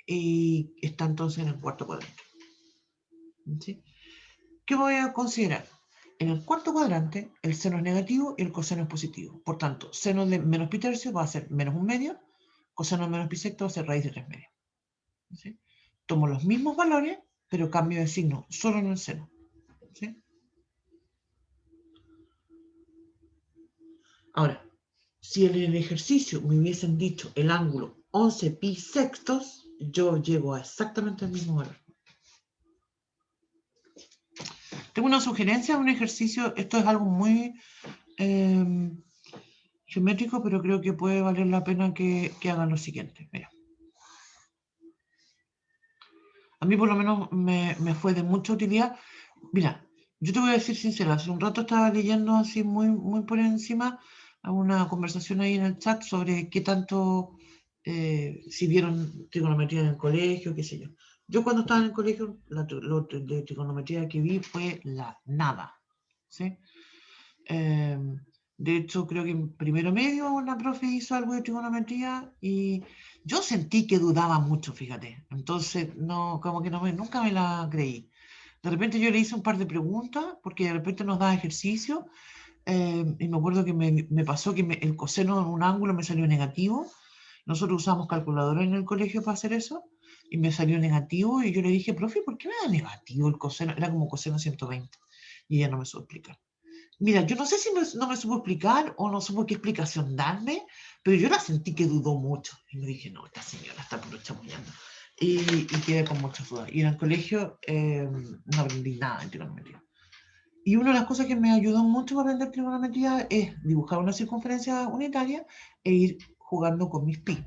y está entonces en el cuarto cuadrante, ¿sí? ¿Qué voy a considerar? En el cuarto cuadrante el seno es negativo y el coseno es positivo. Por tanto, seno de menos pi tercio va a ser menos 1 medio, coseno de menos pi sexto va a ser raíz de 3 medios, ¿sí? Tomo los mismos valores, pero cambio de signo solo en el seno, ¿sí? Ahora, si en el ejercicio me hubiesen dicho el ángulo 11 pi sextos, yo llego a exactamente el mismo valor. Tengo una sugerencia, un ejercicio, esto es algo muy geométrico, pero creo que puede valer la pena que hagan lo siguiente. Mira. A mí por lo menos me fue de mucha utilidad. Mira, yo te voy a decir sincera, hace un rato estaba leyendo así muy, muy por encima una conversación ahí en el chat sobre qué tanto, si vieron trigonometría en el colegio, qué sé yo. Yo cuando estaba en el colegio, lo de trigonometría que vi fue la nada, ¿sí? De hecho, creo que en primero medio una profe hizo algo de trigonometría y yo sentí que dudaba mucho, fíjate. Entonces, no, como que nunca me la creí. De repente yo le hice un par de preguntas porque de repente nos da ejercicio y me acuerdo que me pasó que el coseno en un ángulo me salió negativo. Nosotros usamos calculadora en el colegio para hacer eso y me salió negativo y yo le dije, profe, ¿por qué me da negativo el coseno? Era como coseno 120 y ella no me supo explicar. Mira, yo no sé si no me supo explicar o no supo qué explicación darme, pero yo la sentí que dudó mucho. Y me dije, no, esta señora está puro chamullando. Y quedé con muchas dudas. Y en el colegio no aprendí nada en trigonometría. Y una de las cosas que me ayudó mucho para aprender trigonometría es dibujar una circunferencia unitaria e ir jugando con mis pi.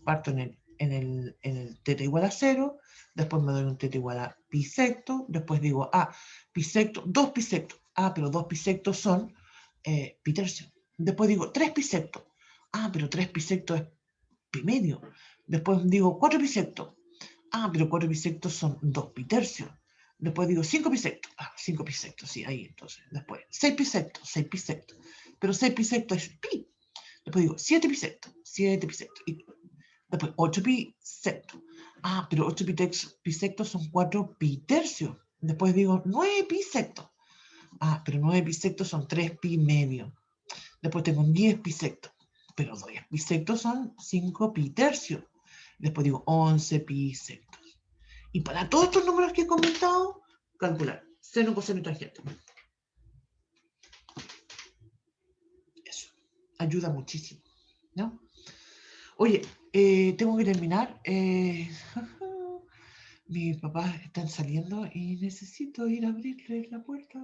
Parto en el teta igual a 0, después me doy un teta igual a pi sexto, después digo, pi sexto, 2 pi sexto. Pero 2 pi sexto son pi tercio. Después digo 3 pi sexto. Pero 3 pi sexto es pi medio. Después digo 4 pi sexto. Pero 4 pi sexto son 2 pi tercio. Después digo 5 pi sexto. 5 pi sexto, sí, ahí entonces. Después 6 pi sexto, 6 pi sexto. Pero 6 pi sexto es pi. Después digo 7 pi sexto, 7 pi sexto. Y después 8 pi sexto. Pero 8 pi sexto son 4 pi tercio. Después digo 9 pi sexto. Pero 9 pi sexto son 3 pi medio. Después tengo un 10 pi sexto. Pero 10 pi sexto son 5 pi tercio. Después digo 11 pi sexto. Y para todos estos números que he comentado, calcular seno, coseno y tangente. Eso. ayuda muchísimo, ¿no? Oye, tengo que terminar. Mis papás están saliendo y necesito ir a abrirles la puerta.